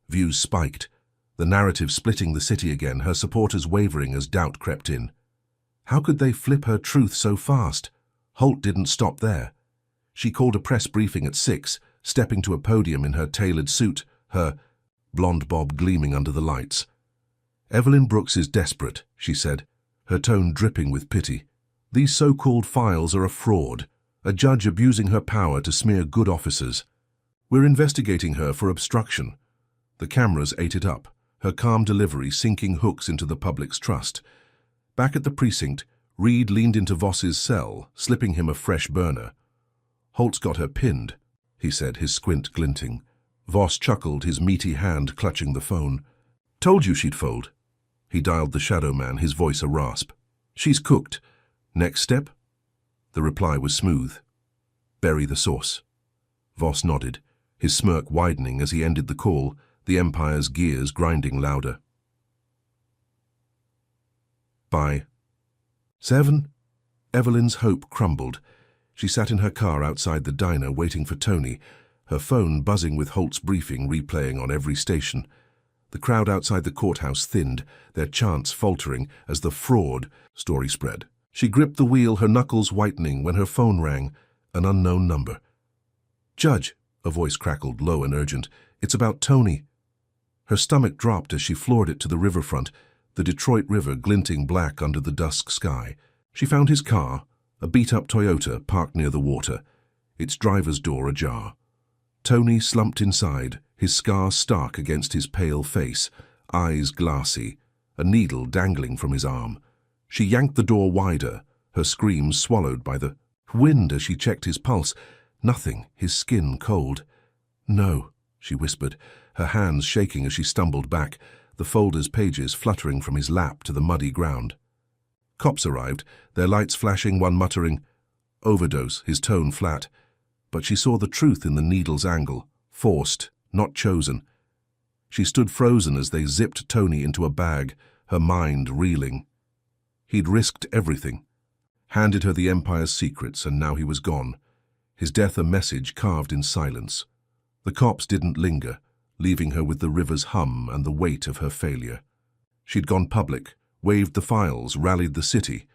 Views spiked, the narrative splitting the city again, her supporters wavering as doubt crept in. How could they flip her truth so fast? Holt didn't stop there. She called a press briefing at 6, stepping to a podium in her tailored suit, her blonde bob gleaming under the lights. Evelyn Brooks is desperate, she said, her tone dripping with pity. These so-called files are a fraud, a judge abusing her power to smear good officers. We're investigating her for obstruction. The cameras ate it up, her calm delivery sinking hooks into the public's trust. Back at the precinct, Reed leaned into Voss's cell, slipping him a fresh burner. Holt's got her pinned, he said, his squint glinting. Voss chuckled, his meaty hand clutching the phone. Told you she'd fold. He dialed the shadow man, his voice a rasp. She's cooked. Next step? The reply was smooth. Bury the source. Voss nodded, his smirk widening as he ended the call, the Empire's gears grinding louder. By 7, Evelyn's hope crumbled. She sat in her car outside the diner waiting for Tony, her phone buzzing with Holt's briefing replaying on every station. The crowd outside the courthouse thinned, their chants faltering as the fraud story spread. She gripped the wheel, her knuckles whitening, when her phone rang, an unknown number. Judge, a voice crackled, low and urgent. It's about Tony. Her stomach dropped as she floored it to the riverfront, the Detroit River glinting black under the dusk sky. She found his car, a beat-up Toyota parked near the water, its driver's door ajar. Tony slumped inside, his scar stark against his pale face, eyes glassy, a needle dangling from his arm. She yanked the door wider, her screams swallowed by the wind as she checked his pulse. Nothing, his skin cold. "No," she whispered, her hands shaking as she stumbled back, the folder's pages fluttering from his lap to the muddy ground. Cops arrived, their lights flashing, one muttering, "Overdose," his tone flat. But she saw the truth in the needle's angle, forced, not chosen. She stood frozen as they zipped Tony into a bag, her mind reeling. He'd risked everything, handed her the Empire's secrets, and now he was gone, his death a message carved in silence. The cops didn't linger, leaving her with the river's hum and the weight of her failure. She'd gone public, waved the files, rallied the city,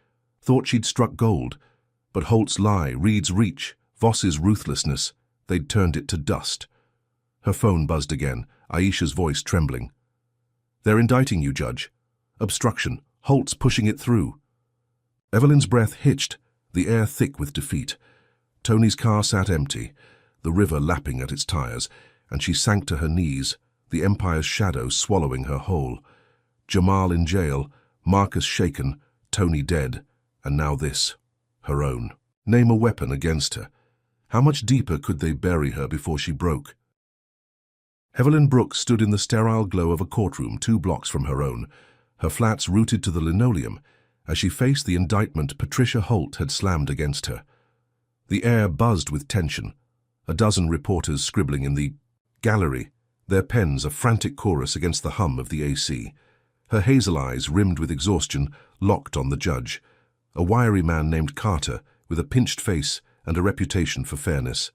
thought she'd struck gold, but Holt's lie, Reed's reach, Voss's ruthlessness, they'd turned it to dust. Her phone buzzed again, Aisha's voice trembling. "They're indicting you, Judge. Obstruction. Holt's pushing it through." Evelyn's breath hitched, the air thick with defeat. Tony's car sat empty, the river lapping at its tires, and she sank to her knees, the Empire's shadow swallowing her whole. Jamal in jail, Marcus shaken, Tony dead, and now this, her own. Name a weapon against her. How much deeper could they bury her before she broke? Evelyn Brooks stood in the sterile glow of a courtroom 2 blocks from her own, her flats rooted to the linoleum, as she faced the indictment Patricia Holt had slammed against her. The air buzzed with tension, a dozen reporters scribbling in the gallery, their pens a frantic chorus against the hum of the AC. Her hazel eyes, rimmed with exhaustion, locked on the judge, a wiry man named Carter, with a pinched face and a reputation for fairness.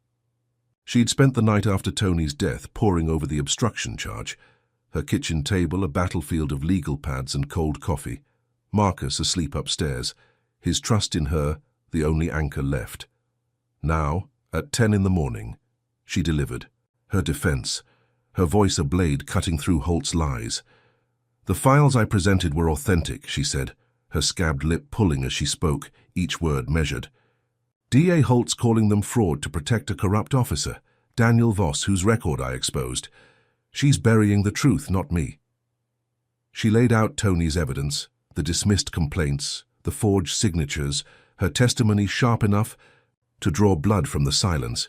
She'd spent the night after Tony's death poring over the obstruction charge, her kitchen table a battlefield of legal pads and cold coffee, Marcus asleep upstairs, his trust in her the only anchor left. Now, at 10 in the morning, she delivered, her defense, her voice a blade cutting through Holt's lies. "The files I presented were authentic," she said, her scabbed lip pulling as she spoke, each word measured. "D.A. Holt's calling them fraud to protect a corrupt officer, Daniel Voss, whose record I exposed. She's burying the truth, not me." She laid out Tony's evidence, the dismissed complaints, the forged signatures, her testimony sharp enough to draw blood from the silence.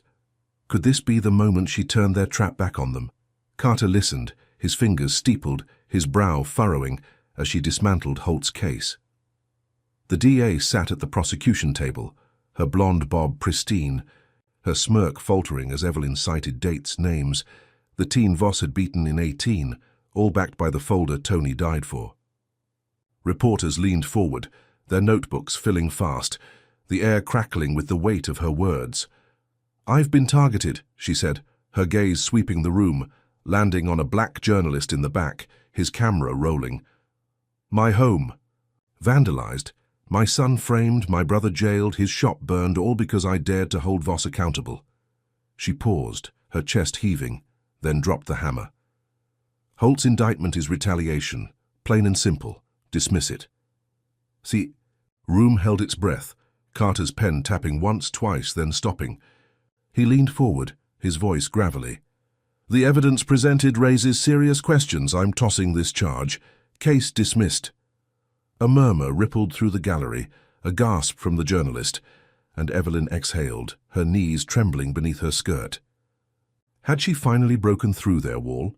Could this be the moment she turned their trap back on them? Carter listened, his fingers steepled, his brow furrowing, as she dismantled Holt's case. The DA sat at the prosecution table, her blonde bob pristine, her smirk faltering as Evelyn cited dates, names, the teen Voss had beaten in 18, all backed by the folder Tony died for. Reporters leaned forward, their notebooks filling fast, the air crackling with the weight of her words. "I've been targeted," she said, her gaze sweeping the room, landing on a black journalist in the back, his camera rolling. "My home. Vandalized. My son framed, my brother jailed, his shop burned, all because I dared to hold Voss accountable." She paused, her chest heaving, then dropped the hammer. "Holt's indictment is retaliation, plain and simple. Dismiss it." "See," room held its breath, Carter's pen tapping once, twice, then stopping. He leaned forward, his voice gravelly. "The evidence presented raises serious questions. I'm tossing this charge. Case dismissed." A murmur rippled through the gallery, a gasp from the journalist, and Evelyn exhaled, her knees trembling beneath her skirt. Had she finally broken through their wall?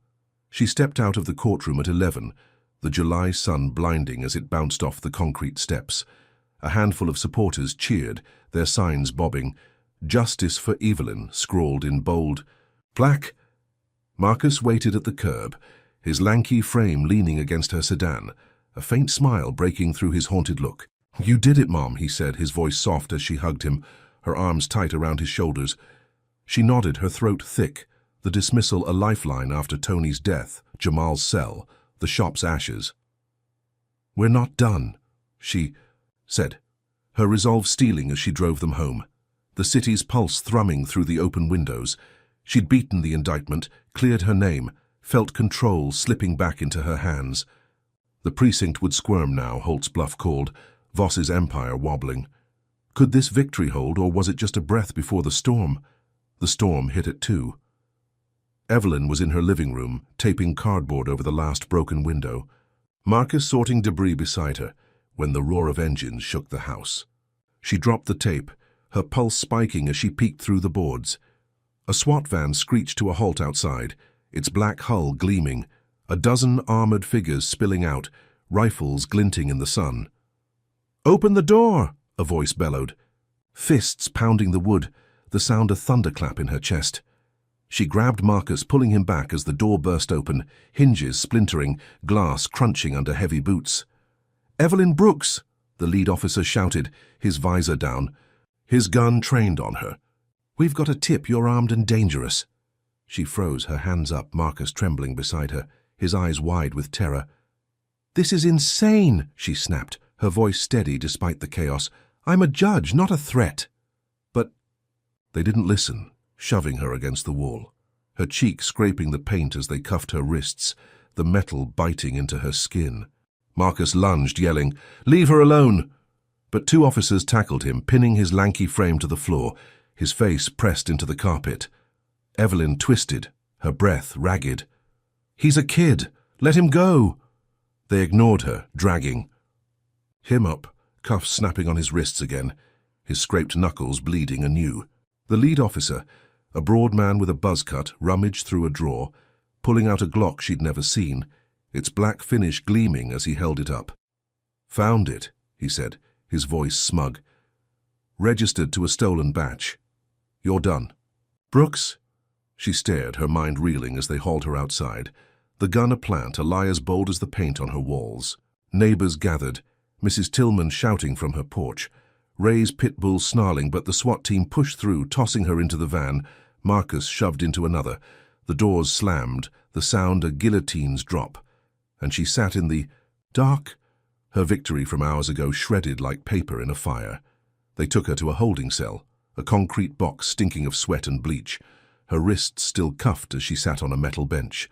She stepped out of the courtroom at 11, the July sun blinding as it bounced off the concrete steps. A handful of supporters cheered, their signs bobbing. "Justice for Evelyn," scrawled in bold. "Black." Marcus waited at the curb, his lanky frame leaning against her sedan, a faint smile breaking through his haunted look. "You did it, Mom," he said, his voice soft as she hugged him, her arms tight around his shoulders. She nodded, her throat thick, the dismissal a lifeline after Tony's death, Jamal's cell, the shop's ashes. "We're not done," she said, her resolve stealing as she drove them home, the city's pulse thrumming through the open windows. She'd beaten the indictment, cleared her name, felt control slipping back into her hands. The precinct would squirm now, Holt's bluff called, Voss's empire wobbling. Could this victory hold, or was it just a breath before the storm? The storm hit it too. Evelyn was in her living room, taping cardboard over the last broken window. Marcus sorting debris beside her, when the roar of engines shook the house. She dropped the tape, her pulse spiking as she peeked through the boards. A SWAT van screeched to a halt outside, its black hull gleaming, a dozen armored figures spilling out, rifles glinting in the sun. "Open the door!" a voice bellowed. Fists pounding the wood, the sound a thunderclap in her chest. She grabbed Marcus, pulling him back as the door burst open, hinges splintering, glass crunching under heavy boots. "Evelyn Brooks!" the lead officer shouted, his visor down. His gun trained on her. "We've got a tip you're armed and dangerous." She froze, her hands up, Marcus trembling beside her, his eyes wide with terror. "This is insane," she snapped, her voice steady despite the chaos. "I'm a judge, not a threat." But they didn't listen, shoving her against the wall, her cheek scraping the paint as they cuffed her wrists, the metal biting into her skin. Marcus lunged, yelling, "Leave her alone!" But two officers tackled him, pinning his lanky frame to the floor, his face pressed into the carpet. Evelyn twisted, her breath ragged. "He's a kid! Let him go!" They ignored her, dragging him up, cuffs snapping on his wrists again, his scraped knuckles bleeding anew. The lead officer, a broad man with a buzz cut, rummaged through a drawer, pulling out a Glock she'd never seen, its black finish gleaming as he held it up. "Found it," he said, his voice smug. "Registered to a stolen batch. You're done." "Brooks?" She stared, her mind reeling as they hauled her outside. The gun aplant, a lie as bold as the paint on her walls. Neighbors gathered, Mrs. Tillman shouting from her porch. Ray's pit bull snarling, but the SWAT team pushed through, tossing her into the van. Marcus shoved into another. The doors slammed, the sound a guillotine's drop. And she sat in the dark, her victory from hours ago shredded like paper in a fire. They took her to a holding cell, a concrete box stinking of sweat and bleach, her wrists still cuffed as she sat on a metal bench.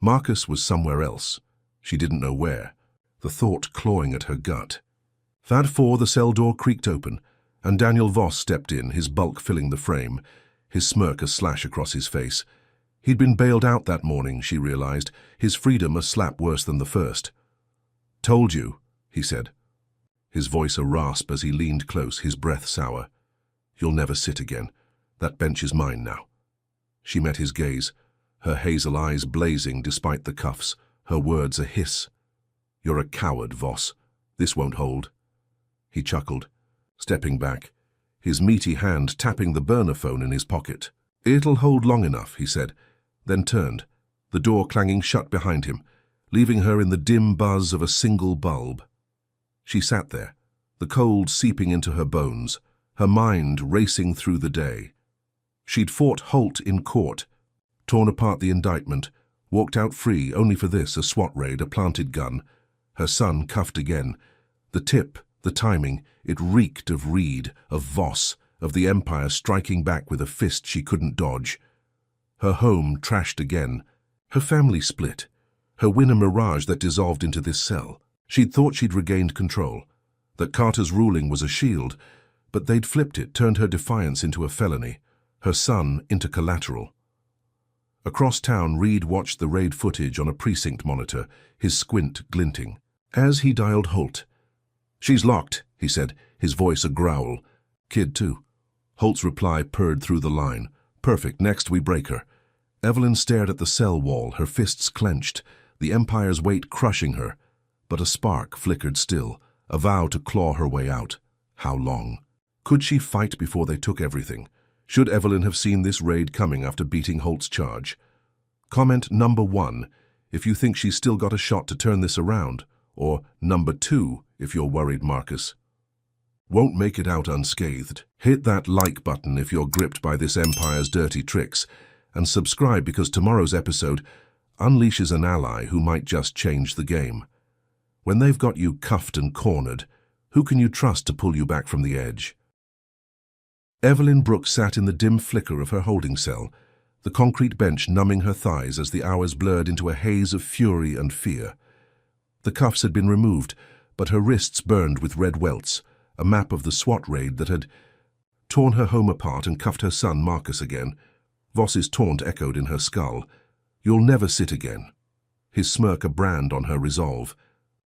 Marcus was somewhere else. She didn't know where, the thought clawing at her gut. That 4, the cell door creaked open, and Daniel Voss stepped in, his bulk filling the frame, his smirk a slash across his face. He'd been bailed out that morning, she realized, his freedom a slap worse than the first. "Told you," he said, his voice a rasp as he leaned close, his breath sour. "You'll never sit again. That bench is mine now." She met his gaze, her hazel eyes blazing despite the cuffs, her words a hiss. "You're a coward, Voss. This won't hold." He chuckled, stepping back, his meaty hand tapping the burner phone in his pocket. "It'll hold long enough," he said, then turned, the door clanging shut behind him, leaving her in the dim buzz of a single bulb. She sat there, the cold seeping into her bones, her mind racing through the day. She'd fought Holt in court, torn apart the indictment, walked out free only for this, a SWAT raid, a planted gun, her son cuffed again. The tip, the timing, it reeked of Reed, of Voss, of the Empire striking back with a fist she couldn't dodge. Her home trashed again, her family split, her win a mirage that dissolved into this cell. She'd thought she'd regained control, that Carter's ruling was a shield, but they'd flipped it, turned her defiance into a felony, her son into collateral. Across town, Reed watched the raid footage on a precinct monitor, his squint glinting. As he dialed Holt, "She's locked," he said, his voice a growl. "Kid too." Holt's reply purred through the line. "Perfect, next we break her." Evelyn stared at the cell wall, her fists clenched, the Empire's weight crushing her. But a spark flickered still, a vow to claw her way out. How long? Could she fight before they took everything? Should Evelyn have seen this raid coming after beating Holt's charge? Comment number 1, if you think she's still got a shot to turn this around, or number 2, if you're worried Marcus won't make it out unscathed. Hit that like button if you're gripped by this Empire's dirty tricks, and subscribe because tomorrow's episode unleashes an ally who might just change the game. When they've got you cuffed and cornered, who can you trust to pull you back from the edge? Evelyn Brooks sat in the dim flicker of her holding cell, the concrete bench numbing her thighs as the hours blurred into a haze of fury and fear. The cuffs had been removed, but her wrists burned with red welts, a map of the SWAT raid that had torn her home apart and cuffed her son Marcus again. Voss's taunt echoed in her skull. "You'll never sit again." His smirk a brand on her resolve.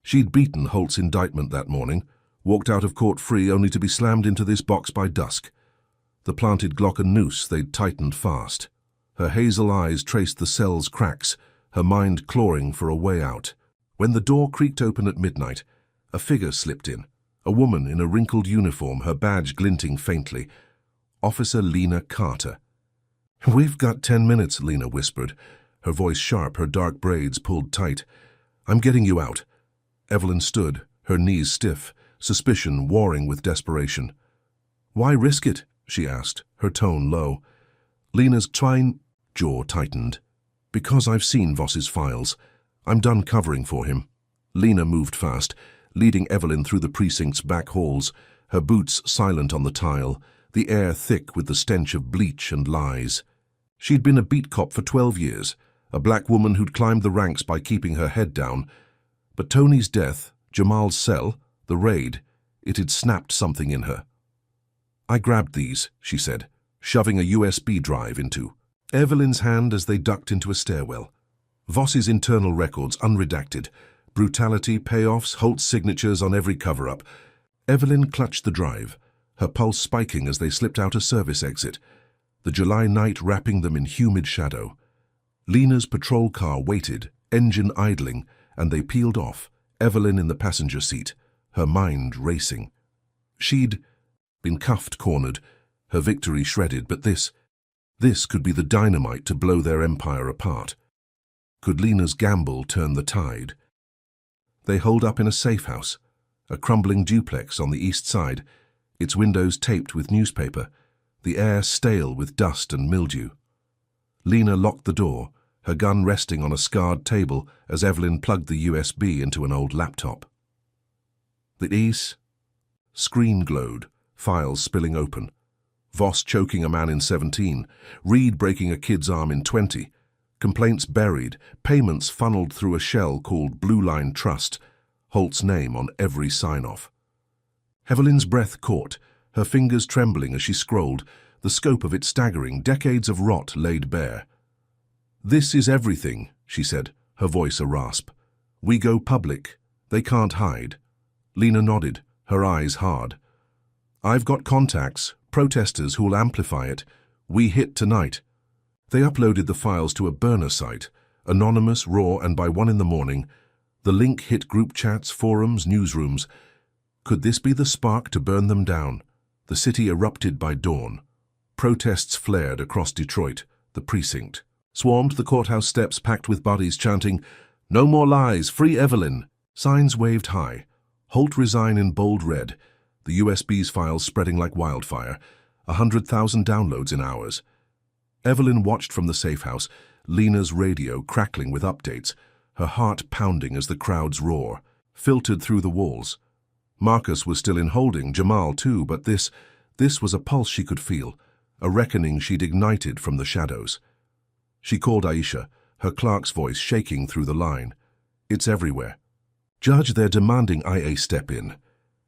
She'd beaten Holt's indictment that morning, walked out of court free only to be slammed into this box by dusk. The planted Glock and noose they'd tightened fast. Her hazel eyes traced the cell's cracks, her mind clawing for a way out. When the door creaked open at midnight, a figure slipped in, a woman in a wrinkled uniform, her badge glinting faintly. Officer Lena Carter. "We've got 10 minutes, Lena whispered, her voice sharp, her dark braids pulled tight. "I'm getting you out." Evelyn stood, her knees stiff, suspicion warring with desperation. "Why risk it?" she asked, her tone low. Lena's jaw tightened. "Because I've seen Voss's files. I'm done covering for him." Lena moved fast, leading Evelyn through the precinct's back halls, her boots silent on the tile, the air thick with the stench of bleach and lies. She'd been a beat cop for 12 years, a black woman who'd climbed the ranks by keeping her head down. But Tony's death, Jamal's cell, the raid, it had snapped something in her. "I grabbed these," she said, shoving a USB drive into Evelyn's hand as they ducked into a stairwell. Voss's internal records unredacted, brutality, payoffs, Holt's signatures on every cover-up. Evelyn clutched the drive, her pulse spiking as they slipped out a service exit, the July night wrapping them in humid shadow. Lena's patrol car waited, engine idling, and they peeled off, Evelyn in the passenger seat, her mind racing. She'd been cuffed, cornered, her victory shredded, but this could be the dynamite to blow their empire apart. Could Lena's gamble turn the tide? They holed up in a safe house, a crumbling duplex on the east side, its windows taped with newspaper, the air stale with dust and mildew. Lena locked the door, her gun resting on a scarred table as Evelyn plugged the USB into an old laptop. The east screen glowed, files spilling open. Voss choking a man in 17, Reed breaking a kid's arm in 20, complaints buried, payments funneled through a shell called Blue Line Trust, Holt's name on every sign-off. Evelyn's breath caught, her fingers trembling as she scrolled, the scope of it staggering, decades of rot laid bare. "This is everything," she said, her voice a rasp. "We go public. They can't hide." Lena nodded, her eyes hard. "I've got contacts, protesters who'll amplify it. We hit tonight." They uploaded the files to a burner site, anonymous, raw, and by 1 in the morning, the link hit group chats, forums, newsrooms. Could this be the spark to burn them down? The city erupted by dawn. Protests flared across Detroit, the precinct. Swarmed the courthouse steps packed with bodies chanting, "No more lies, free Evelyn." Signs waved high. Holt resign in bold red. The USB's files spreading like wildfire. 100,000 downloads in hours. Evelyn watched from the safe house, Lena's radio crackling with updates, her heart pounding as the crowd's roar filtered through the walls. Marcus was still in holding, Jamal too, but this was a pulse she could feel, a reckoning she'd ignited from the shadows. She called Aisha, her clerk's voice shaking through the line. "It's everywhere." "Judge, they're demanding IA step in."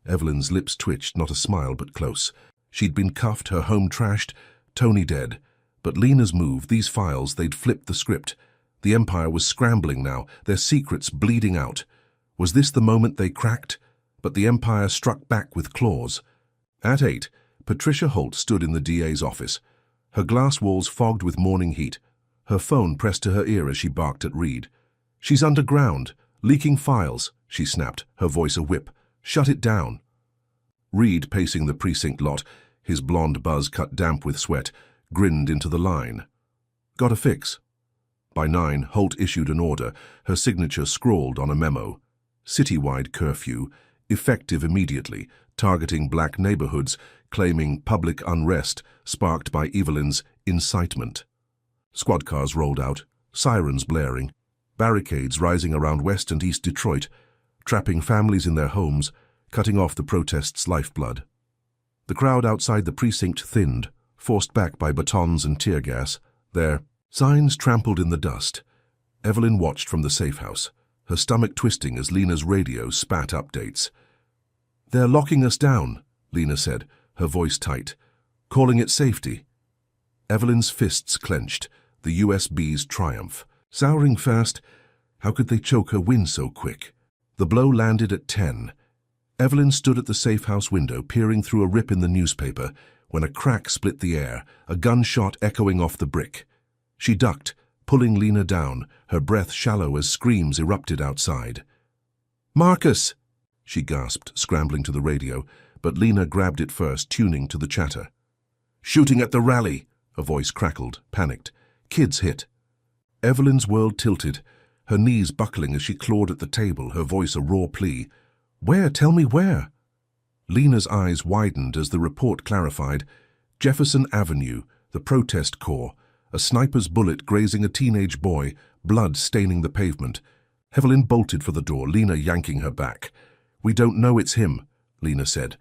Evelyn's lips twitched, not a smile but close. She'd been cuffed, her home trashed, Tony dead. But Lena's move, these files, they'd flipped the script. The Empire was scrambling now, their secrets bleeding out. Was this the moment they cracked? But the Empire struck back with claws. At 8, Patricia Holt stood in the DA's office, her glass walls fogged with morning heat, her phone pressed to her ear as she barked at Reed. "She's underground, leaking files," she snapped, her voice a whip. "Shut it down." Reed, pacing the precinct lot, his blonde buzz cut damp with sweat, grinned into the line. "Got a fix." By 9, Holt issued an order, her signature scrawled on a memo. Citywide curfew, effective immediately, targeting black neighborhoods, claiming public unrest sparked by Evelyn's incitement. Squad cars rolled out, sirens blaring, barricades rising around West and East Detroit, trapping families in their homes, cutting off the protest's lifeblood. The crowd outside the precinct thinned, forced back by batons and tear gas, their Signs trampled in the dust. Evelyn watched from the safe house, her stomach twisting as Lena's radio spat updates. "They're locking us down," Lena said, her voice tight. "Calling it safety." Evelyn's fists clenched, the USB's triumph. Souring fast, how could they choke her win so quick? The blow landed at 10. Evelyn stood at the safe house window, peering through a rip in the newspaper, when a crack split the air, a gunshot echoing off the brick. She ducked, pulling Lena down, her breath shallow as screams erupted outside. "Marcus!" she gasped, scrambling to the radio, but Lena grabbed it first, tuning to the chatter. "Shooting at the rally," a voice crackled, panicked. "Kids hit." Evelyn's world tilted, her knees buckling as she clawed at the table, her voice a raw plea. "Where? Tell me where?" Lena's eyes widened as the report clarified. Jefferson Avenue, the protest core, a sniper's bullet grazing a teenage boy, blood staining the pavement. Evelyn bolted for the door, Lena yanking her back. "We don't know it's him," Lena said.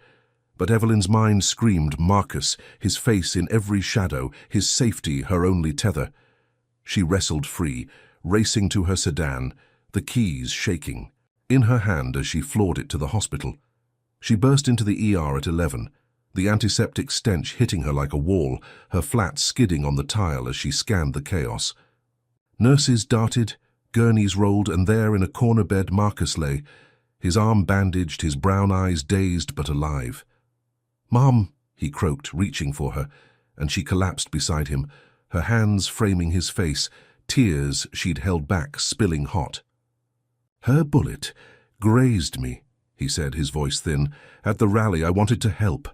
But Evelyn's mind screamed Marcus, his face in every shadow, his safety her only tether. She wrestled free, racing to her sedan, the keys shaking, in her hand as she floored it to the hospital. She burst into the ER at 11, the antiseptic stench hitting her like a wall, her flat skidding on the tile as she scanned the chaos. Nurses darted, gurneys rolled, and there in a corner bed Marcus lay, his arm bandaged, his brown eyes dazed but alive. "Mom," he croaked, reaching for her, and she collapsed beside him, her hands framing his face, tears she'd held back spilling hot. "Her bullet grazed me," he said, his voice thin. "At the rally I wanted to help."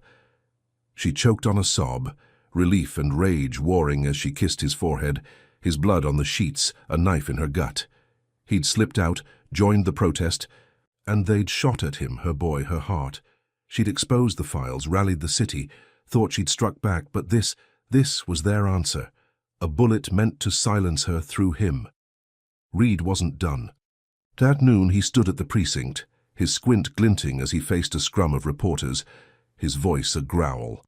She choked on a sob, relief and rage warring as she kissed his forehead, his blood on the sheets, a knife in her gut. He'd slipped out, joined the protest, and they'd shot at him, her boy, her heart. She'd exposed the files, rallied the city, thought she'd struck back, but this was their answer. A bullet meant to silence her through him. Reed wasn't done. That noon he stood at the precinct, his squint glinting as he faced a scrum of reporters, his voice a growl.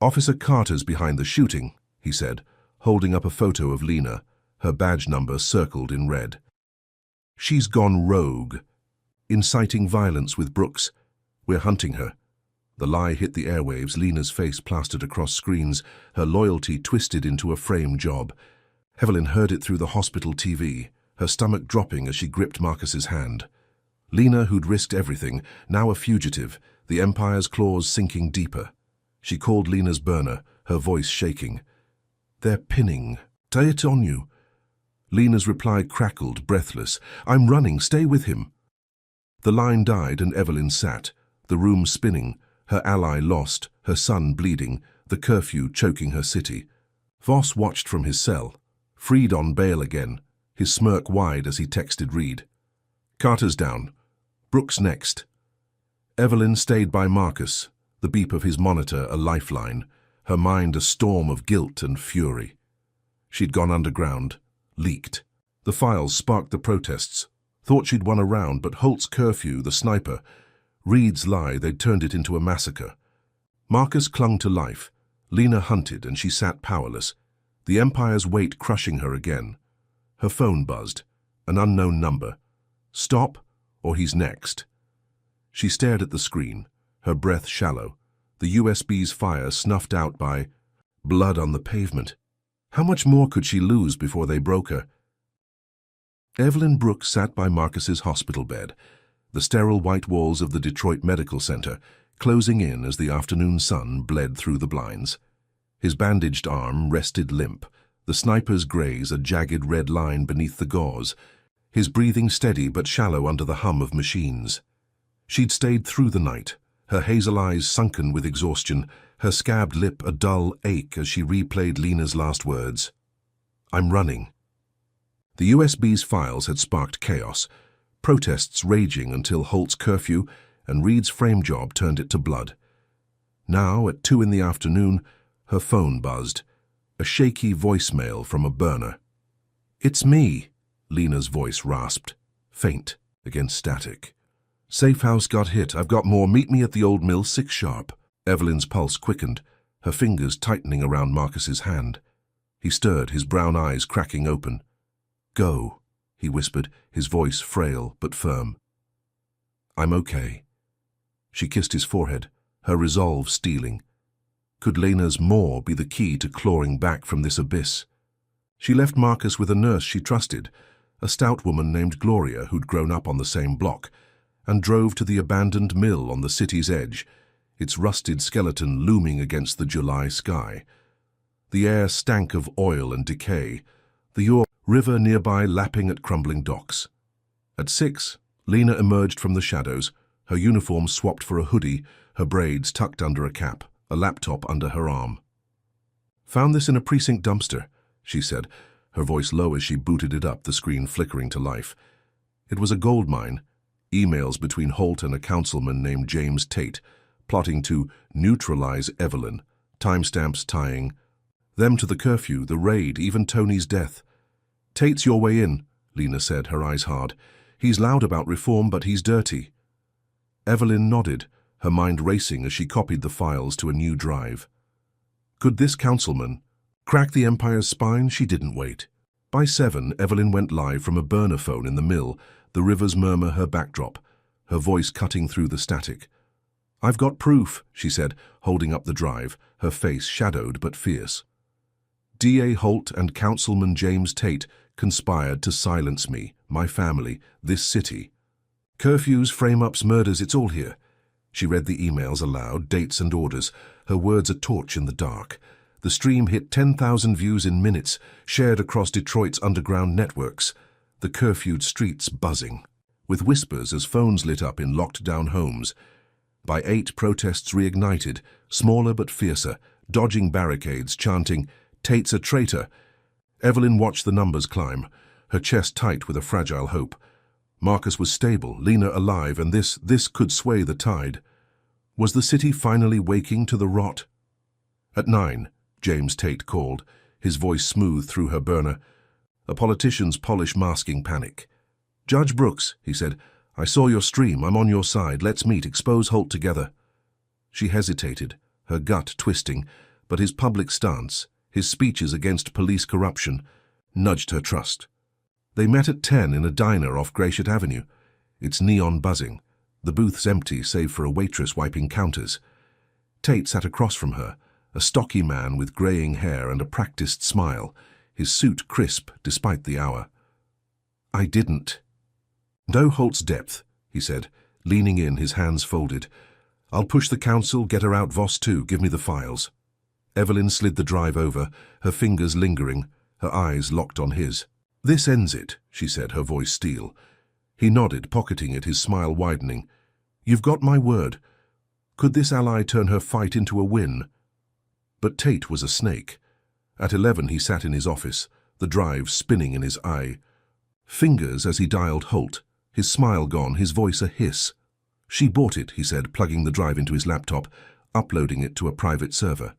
"Officer Carter's behind the shooting," he said, holding up a photo of Lena, her badge number circled in red. "She's gone rogue, inciting violence with Brooks. We're hunting her." The lie hit the airwaves, Lena's face plastered across screens, her loyalty twisted into a frame job. Evelyn heard it through the hospital TV, her stomach dropping as she gripped Marcus's hand. Lena, who'd risked everything, now a fugitive, the Empire's claws sinking deeper. She called Lena's burner, her voice shaking. "They're pinning. Tie it on you." Lena's reply crackled, breathless. "I'm running. Stay with him." The line died and Evelyn sat, the room spinning, her ally lost, her son bleeding, the curfew choking her city. Voss watched from his cell, freed on bail again, his smirk wide as he texted Reed. "Carter's down. Brooks next." Evelyn stayed by Marcus, the beep of his monitor a lifeline, her mind a storm of guilt and fury. She'd gone underground, leaked. The files sparked the protests. Thought she'd won a round, but Holt's curfew, the sniper, Reed's lie, they'd turned it into a massacre. Marcus clung to life. Lena hunted, and she sat powerless, the Empire's weight crushing her again. Her phone buzzed, an unknown number. Stop, or he's next. She stared at the screen, her breath shallow, the USB's fire snuffed out by blood on the pavement. How much more could she lose before they broke her? Evelyn Brooks sat by Marcus's hospital bed, the sterile white walls of the Detroit Medical Center closing in as the afternoon sun bled through the blinds. His bandaged arm rested limp, the sniper's graze a jagged red line beneath the gauze, his breathing steady but shallow under the hum of machines. She'd stayed through the night, her hazel eyes sunken with exhaustion, her scabbed lip a dull ache as she replayed Lena's last words. "I'm running." The USB's files had sparked chaos, protests raging until Holt's curfew and Reed's frame job turned it to blood. Now, at 2 in the afternoon, her phone buzzed, a shaky voicemail from a burner. "It's me," Lena's voice rasped, faint against static. "Safe house got hit. I've got more. Meet me at the old mill 6 sharp. Evelyn's pulse quickened, her fingers tightening around Marcus's hand. He stirred, his brown eyes cracking open. "Go," he whispered, his voice frail but firm. "I'm okay." She kissed his forehead, her resolve steeling. Could Lena's more be the key to clawing back from this abyss? She left Marcus with a nurse she trusted, a stout woman named Gloria who'd grown up on the same block, and drove to the abandoned mill on the city's edge, its rusted skeleton looming against the July sky. The air stank of oil and decay, the river nearby lapping at crumbling docks. At 6, Lena emerged from the shadows, her uniform swapped for a hoodie, her braids tucked under a cap, a laptop under her arm. "Found this in a precinct dumpster," she said, her voice low as she booted it up, the screen flickering to life. It was a gold mine, emails between Holt and a councilman named James Tate, plotting to neutralize Evelyn, timestamps tying them to the curfew, the raid, even Tony's death. "Tate's your way in," Lena said, her eyes hard. "He's loud about reform, but he's dirty." Evelyn nodded, her mind racing as she copied the files to a new drive. Could this councilman crack the Empire's spine? She didn't wait. By 7, Evelyn went live from a burner phone in the mill, the river's murmur her backdrop, her voice cutting through the static. "I've got proof," she said, holding up the drive, her face shadowed but fierce. "D.A. Holt and Councilman James Tate conspired to silence me, my family, this city. Curfews, frame-ups, murders, it's all here." She read the emails aloud, dates and orders, her words a torch in the dark. The stream hit 10,000 views in minutes, shared across Detroit's underground networks, the curfewed streets buzzing, with whispers as phones lit up in locked-down homes. By 8, protests reignited, smaller but fiercer, dodging barricades, chanting, "Tate's a traitor." Evelyn watched the numbers climb, her chest tight with a fragile hope. Marcus was stable, Lena alive, and this could sway the tide. Was the city finally waking to the rot? At 9, James Tate called, his voice smooth through her burner, a politician's polish masking panic. "Judge Brooks," he said, "I saw your stream, I'm on your side, let's meet, expose Holt together." She hesitated, her gut twisting, but his public stance, his speeches against police corruption, nudged her trust. They met at 10 in a diner off Gratiot Avenue, its neon buzzing, the booths empty save for a waitress wiping counters. Tate sat across from her, a stocky man with greying hair and a practiced smile, his suit crisp despite the hour. "I didn't." "Know Holt's depth," he said, leaning in, his hands folded. "I'll push the council, get her out, Voss too, give me the files." Evelyn slid the drive over, her fingers lingering, her eyes locked on his. "This ends it," she said, her voice steel. He nodded, pocketing it, his smile widening. "You've got my word. Could this ally turn her fight into a win?" But Tate was a snake. At 11 he sat in his office, the drive spinning in his eye. Fingers as he dialed Holt, his smile gone, his voice a hiss. "She bought it," he said, plugging the drive into his laptop, uploading it to a private server.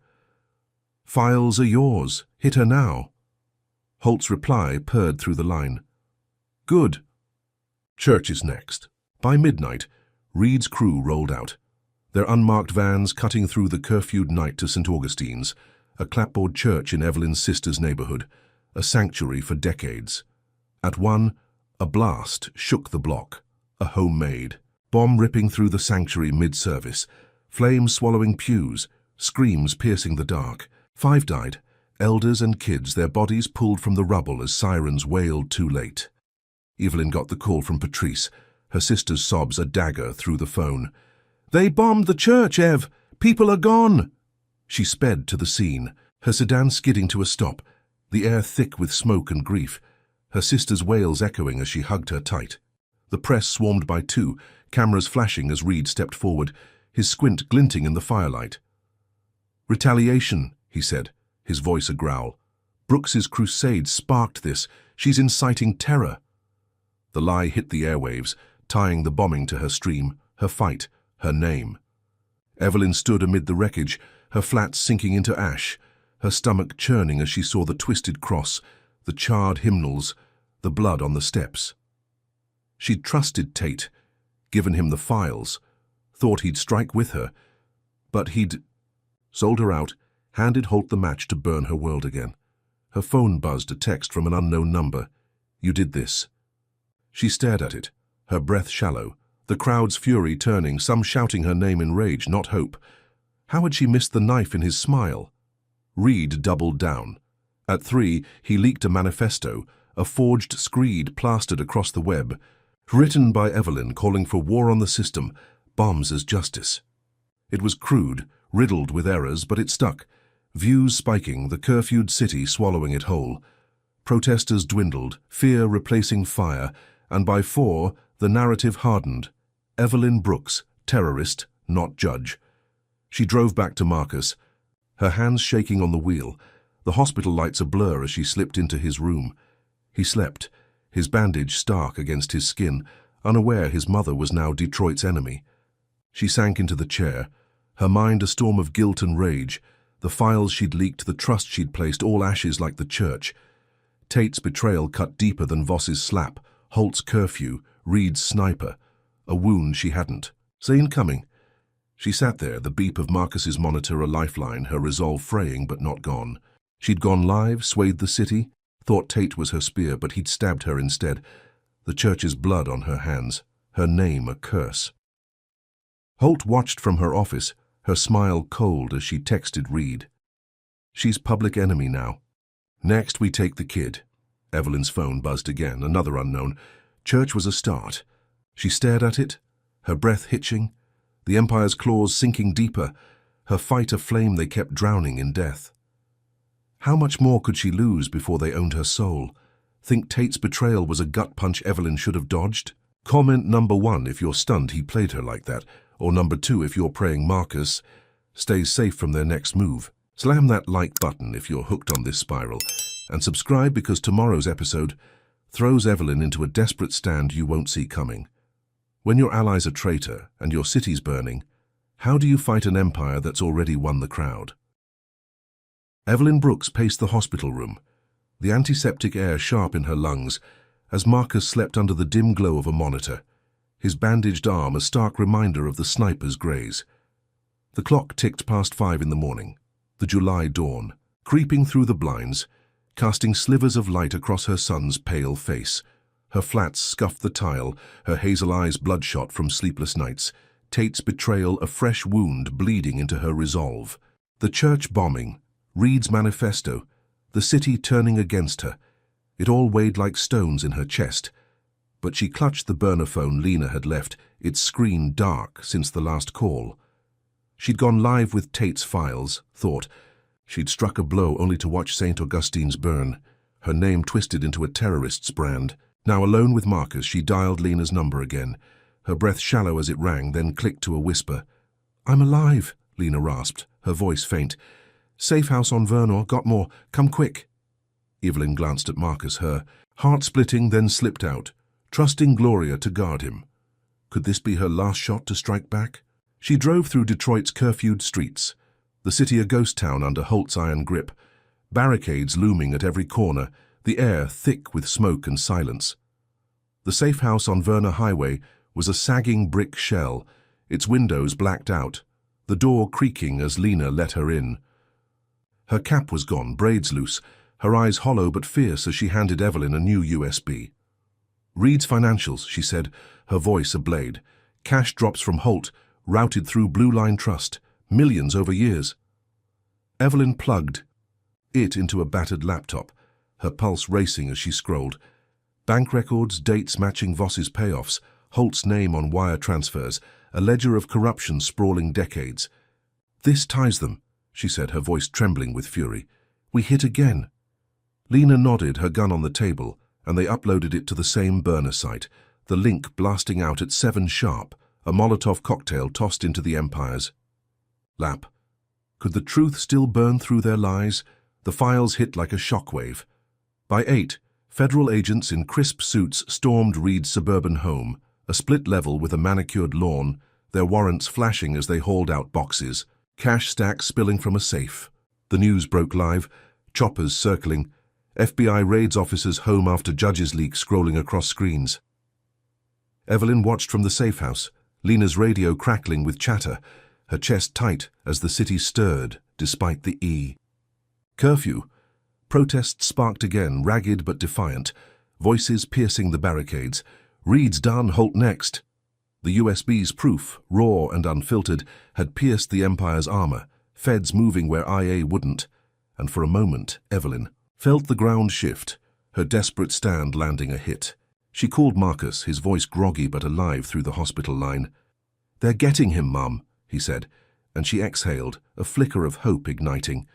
"Files are yours. Hit her now." Holt's reply purred through the line. "Good." Church is next. By midnight, Reed's crew rolled out, their unmarked vans cutting through the curfewed night to St. Augustine's, a clapboard church in Evelyn's sister's neighborhood, a sanctuary for decades. At 1, a blast shook the block, a homemade bomb ripping through the sanctuary mid-service, flames swallowing pews, screams piercing the dark. 5 died, elders and kids, their bodies pulled from the rubble as sirens wailed too late. Evelyn got the call from Patrice, her sister's sobs a dagger through the phone. "They bombed the church, Ev! People are gone!" She sped to the scene, her sedan skidding to a stop, the air thick with smoke and grief, her sister's wails echoing as she hugged her tight. The press swarmed by 2, cameras flashing as Reed stepped forward, his squint glinting in the firelight. "Retaliation," he said, his voice a growl. "Brooks's crusade sparked this. She's inciting terror." The lie hit the airwaves, tying the bombing to her stream, her fight, her name. Evelyn stood amid the wreckage, her flat sinking into ash, her stomach churning as she saw the twisted cross, the charred hymnals, the blood on the steps. She'd trusted Tate, given him the files, thought he'd strike with her, but he'd sold her out, handed Holt the match to burn her world again. Her phone buzzed a text from an unknown number. "You did this." She stared at it, her breath shallow, the crowd's fury turning, some shouting her name in rage, not hope. How had she missed the knife in his smile? Reed doubled down. At 3, he leaked a manifesto, a forged screed plastered across the web, written by Evelyn calling for war on the system, bombs as justice. It was crude, riddled with errors, but it stuck. Views spiking, the curfewed city swallowing it whole. Protesters dwindled, fear replacing fire, and by 4, the narrative hardened. Evelyn Brooks, terrorist, not judge. She drove back to Marcus, her hands shaking on the wheel, the hospital lights a blur as she slipped into his room. He slept, his bandage stark against his skin, unaware his mother was now Detroit's enemy. She sank into the chair, her mind a storm of guilt and rage, the files she'd leaked, the trust she'd placed, all ashes like the church. Tate's betrayal cut deeper than Voss's slap, Holt's curfew, Reed's sniper, a wound she hadn't. "Say incoming." She sat there, the beep of Marcus's monitor a lifeline, her resolve fraying but not gone. She'd gone live, swayed the city, thought Tate was her spear, but he'd stabbed her instead. The church's blood on her hands, her name a curse. Holt watched from her office, her smile cold as she texted Reed. "She's public enemy now. Next we take the kid." Evelyn's phone buzzed again, another unknown. Church was a start. She stared at it, her breath hitching, the Empire's claws sinking deeper, her fight a flame they kept drowning in death. How much more could she lose before they owned her soul? Think Tate's betrayal was a gut punch Evelyn should have dodged? Comment number 1 if you're stunned he played her like that, or number 2 if you're praying Marcus stays safe from their next move. Slam that like button if you're hooked on this spiral, and subscribe because tomorrow's episode throws Evelyn into a desperate stand you won't see coming. When your ally's a traitor and your city's burning, how do you fight an empire that's already won the crowd? Evelyn Brooks paced the hospital room, the antiseptic air sharp in her lungs, as Marcus slept under the dim glow of a monitor, his bandaged arm a stark reminder of the sniper's graze. The clock ticked past 5 in the morning, the July dawn, creeping through the blinds, casting slivers of light across her son's pale face. Her flats scuffed the tile, her hazel eyes bloodshot from sleepless nights, Tate's betrayal a fresh wound bleeding into her resolve. The church bombing, Reed's manifesto, the city turning against her. It all weighed like stones in her chest. But she clutched the burner phone Lena had left, its screen dark since the last call. She'd gone live with Tate's files, thought. She'd struck a blow only to watch St. Augustine's burn, her name twisted into a terrorist's brand. Now alone with Marcus, she dialed Lena's number again, her breath shallow as it rang, then clicked to a whisper. "I'm alive," Lena rasped, her voice faint. "Safe house on Vernor, got more, come quick." Evelyn glanced at Marcus, her heart splitting, then slipped out, trusting Gloria to guard him. Could this be her last shot to strike back? She drove through Detroit's curfewed streets, the city a ghost town under Holt's iron grip, barricades looming at every corner, the air thick with smoke and silence. The safe house on Vernor Highway was a sagging brick shell, its windows blacked out, the door creaking as Lena let her in. Her cap was gone, braids loose, her eyes hollow but fierce as she handed Evelyn a new USB. "Reed's financials," she said, her voice a blade. "Cash drops from Holt, routed through Blue Line Trust, millions over years." Evelyn plugged it into a battered laptop, her pulse racing as she scrolled. Bank records, dates matching Voss's payoffs, Holt's name on wire transfers, a ledger of corruption sprawling decades. "This ties them," she said, her voice trembling with fury. "We hit again." Lena nodded, her gun on the table, and they uploaded it to the same burner site, the link blasting out at 7 sharp, a Molotov cocktail tossed into the Empire's lap. Could the truth still burn through their lies? The files hit like a shockwave. By 8, federal agents in crisp suits stormed Reed's suburban home, a split level with a manicured lawn, their warrants flashing as they hauled out boxes, cash stacks spilling from a safe. The news broke live, choppers circling, FBI raids officers home after judges leak scrolling across screens. Evelyn watched from the safe house, Lena's radio crackling with chatter, her chest tight as the city stirred despite the curfew. Protests sparked again, ragged but defiant. Voices piercing the barricades. "Reed's done, Holt next." The USB's proof, raw and unfiltered, had pierced the Empire's armor, feds moving where IA wouldn't. And for a moment, Evelyn felt the ground shift, her desperate stand landing a hit. She called Marcus, his voice groggy but alive through the hospital line. "They're getting him, Mum," he said, and she exhaled, a flicker of hope igniting.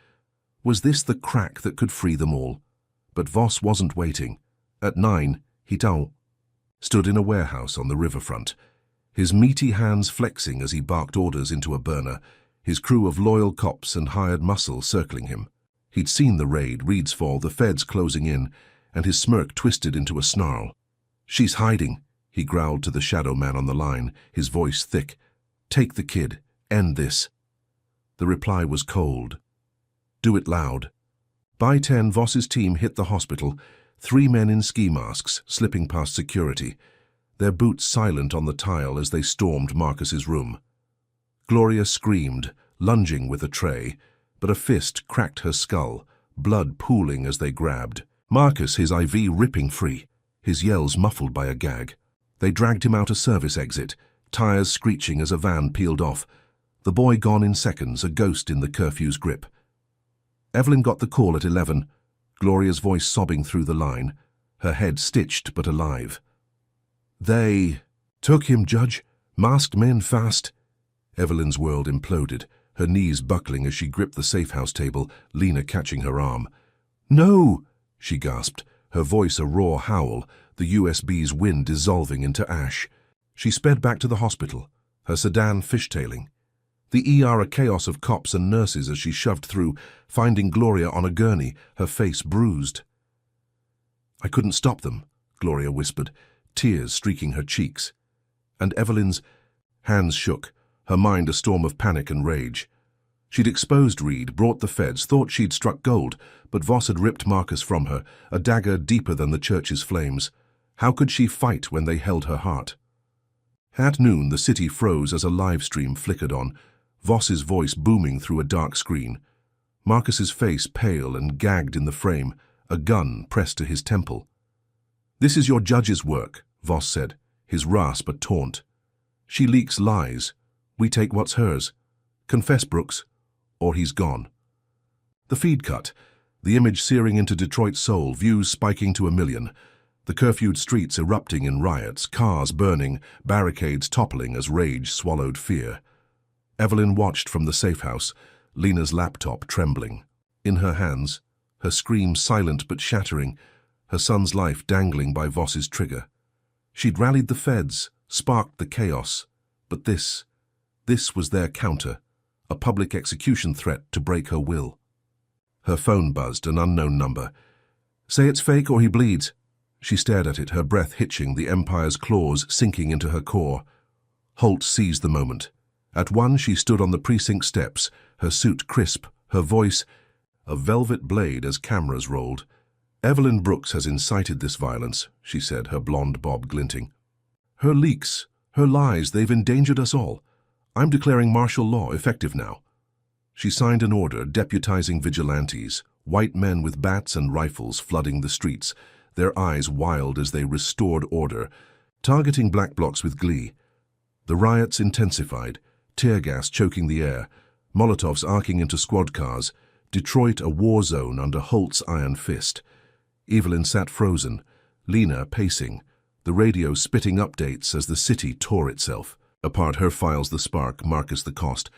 Was this the crack that could free them all? But Voss wasn't waiting. At 9, Hitan stood in a warehouse on the riverfront, his meaty hands flexing as he barked orders into a burner, his crew of loyal cops and hired muscle circling him. He'd seen the raid, Reed's fall, the feds closing in, and his smirk twisted into a snarl. "She's hiding," he growled to the shadow man on the line, his voice thick. "Take the kid. End this." The reply was cold. "Do it loud." By 10, Voss's team hit the hospital, 3 men in ski masks slipping past security, their boots silent on the tile as they stormed Marcus's room. Gloria screamed, lunging with a tray, but a fist cracked her skull, blood pooling as they grabbed. Marcus, his IV ripping free, his yells muffled by a gag. They dragged him out a service exit, tires screeching as a van peeled off. The boy gone in seconds, a ghost in the curfew's grip. Evelyn got the call at 11, Gloria's voice sobbing through the line, her head stitched but alive. "They took him, Judge. Masked men fast." Evelyn's world imploded, her knees buckling as she gripped the safe-house table, Lena catching her arm. "No!" she gasped, her voice a raw howl, the USB's wind dissolving into ash. She sped back to the hospital, her sedan fishtailing. The ER a chaos of cops and nurses as she shoved through, finding Gloria on a gurney, her face bruised. "I couldn't stop them," Gloria whispered, tears streaking her cheeks. And Evelyn's hands shook, her mind a storm of panic and rage. She'd exposed Reed, brought the feds, thought she'd struck gold, but Voss had ripped Marcus from her, a dagger deeper than the church's flames. How could she fight when they held her heart? At noon, the city froze as a live stream flickered on, Voss's voice booming through a dark screen. Marcus's face pale and gagged in the frame, a gun pressed to his temple. "This is your judge's work," Voss said, his rasp a taunt. "She leaks lies. We take what's hers. Confess, Brooks, or he's gone." The feed cut, the image searing into Detroit's soul, views spiking to 1 million. The curfewed streets erupting in riots, cars burning, barricades toppling as rage swallowed fear. Evelyn watched from the safe house, Lena's laptop trembling. In her hands, her scream silent but shattering, her son's life dangling by Voss's trigger. She'd rallied the feds, sparked the chaos, but this was their counter, a public execution threat to break her will. Her phone buzzed, an unknown number. "Say it's fake or he bleeds." She stared at it, her breath hitching, the Empire's claws sinking into her core. Holt seized the moment. At 1, she stood on the precinct steps, her suit crisp, her voice a velvet blade as cameras rolled. "Evelyn Brooks has incited this violence," she said, her blonde bob glinting. "Her leaks, her lies, they've endangered us all. I'm declaring martial law effective now." She signed an order deputizing vigilantes, white men with bats and rifles flooding the streets, their eyes wild as they restored order, targeting black blocs with glee. The riots intensified, tear gas choking the air, Molotovs arcing into squad cars, Detroit a war zone under Holt's iron fist. Evelyn sat frozen, Lena pacing, the radio spitting updates as the city tore itself. Apart her files the spark, Marcus the cost.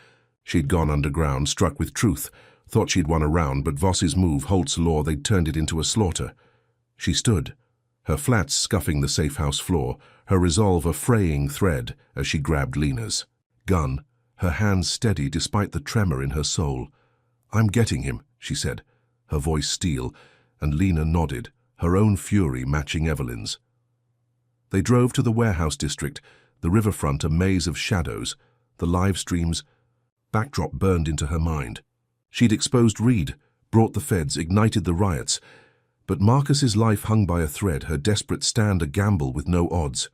She'd gone underground, struck with truth, thought she'd won a round, but Voss's move, Holt's law, they'd turned it into a slaughter. She stood, her flats scuffing the safe house floor, her resolve a fraying thread as she grabbed Lena's gun, her hands steady despite the tremor in her soul. "I'm getting him," she said, her voice steel, and Lena nodded, her own fury matching Evelyn's. They drove to the warehouse district, the riverfront a maze of shadows, the live stream's backdrop burned into her mind. She'd exposed Reed, brought the feds, ignited the riots, but Marcus's life hung by a thread, her desperate stand a gamble with no odds.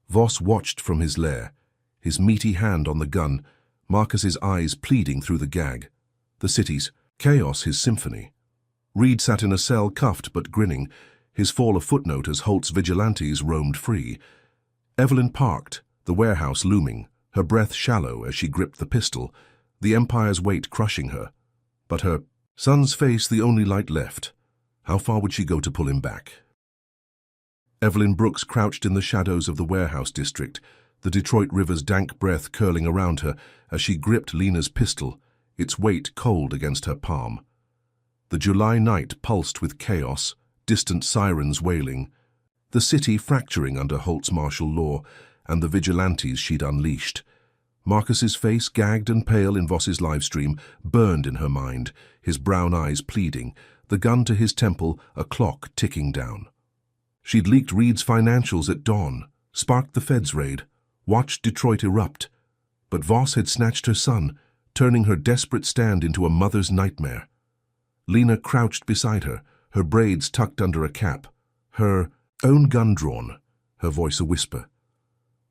Voss watched from his lair, his meaty hand on the gun, Marcus's eyes pleading through the gag. The city's chaos his symphony. Reed sat in a cell, cuffed but grinning, his fall a footnote as Holt's vigilantes roamed free. Evelyn parked, the warehouse looming, her breath shallow as she gripped the pistol, the Empire's weight crushing her. But her son's face the only light left. How far would she go to pull him back? Evelyn Brooks crouched in the shadows of the warehouse district, the Detroit River's dank breath curling around her as she gripped Lena's pistol, its weight cold against her palm. The July night pulsed with chaos, distant sirens wailing, the city fracturing under Holt's martial law and the vigilantes she'd unleashed. Marcus's face, gagged and pale in Voss's livestream, burned in her mind, his brown eyes pleading, the gun to his temple, a clock ticking down. She'd leaked Reed's financials at dawn, sparked the Fed's raid, watched Detroit erupt. But Voss had snatched her son, turning her desperate stand into a mother's nightmare. Lena crouched beside her, her braids tucked under a cap, her own gun drawn, her voice a whisper.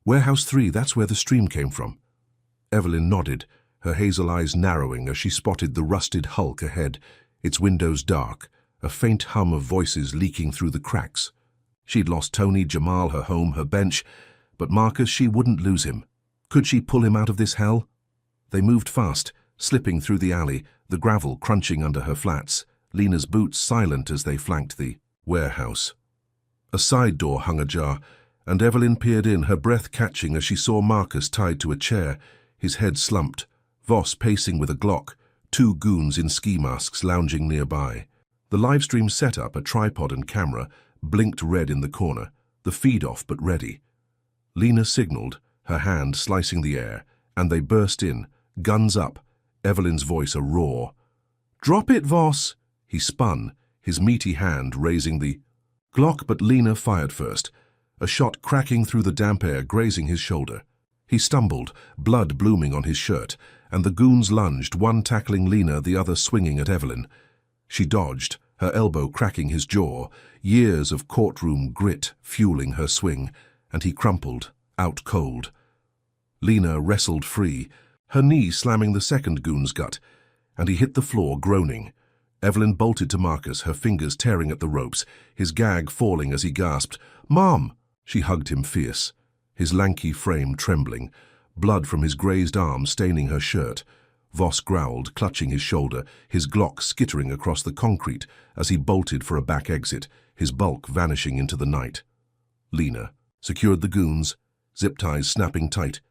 "Warehouse 3, that's where the stream came from." Evelyn nodded, her hazel eyes narrowing as she spotted the rusted hulk ahead, its windows dark, a faint hum of voices leaking through the cracks. She'd lost Tony, Jamal, her home, her bench, but Marcus, she wouldn't lose him. Could she pull him out of this hell? They moved fast, slipping through the alley, the gravel crunching under her flats, Lena's boots silent as they flanked the warehouse. A side door hung ajar, and Evelyn peered in, her breath catching as she saw Marcus tied to a chair, his head slumped, Voss pacing with a Glock, two goons in ski masks lounging nearby. The livestream setup, a tripod and camera, blinked red in the corner, the feed off but ready. Lena signaled, her hand slicing the air, and they burst in, guns up, Evelyn's voice a roar. "Drop it, Voss!" He spun, his meaty hand raising the Glock, but Lena fired first, a shot cracking through the damp air, grazing his shoulder. He stumbled, blood blooming on his shirt, and the goons lunged, one tackling Lena, the other swinging at Evelyn. She dodged, her elbow cracking his jaw, years of courtroom grit fueling her swing, and he crumpled, out cold. Lena wrestled free, her knee slamming the second goon's gut, and he hit the floor, groaning. Evelyn bolted to Marcus, her fingers tearing at the ropes, his gag falling as he gasped, "Mom!" She hugged him fierce, his lanky frame trembling, blood from his grazed arm staining her shirt. Voss growled, clutching his shoulder, his Glock skittering across the concrete as he bolted for a back exit, his bulk vanishing into the night. Lena secured the goons, zip ties snapping tight,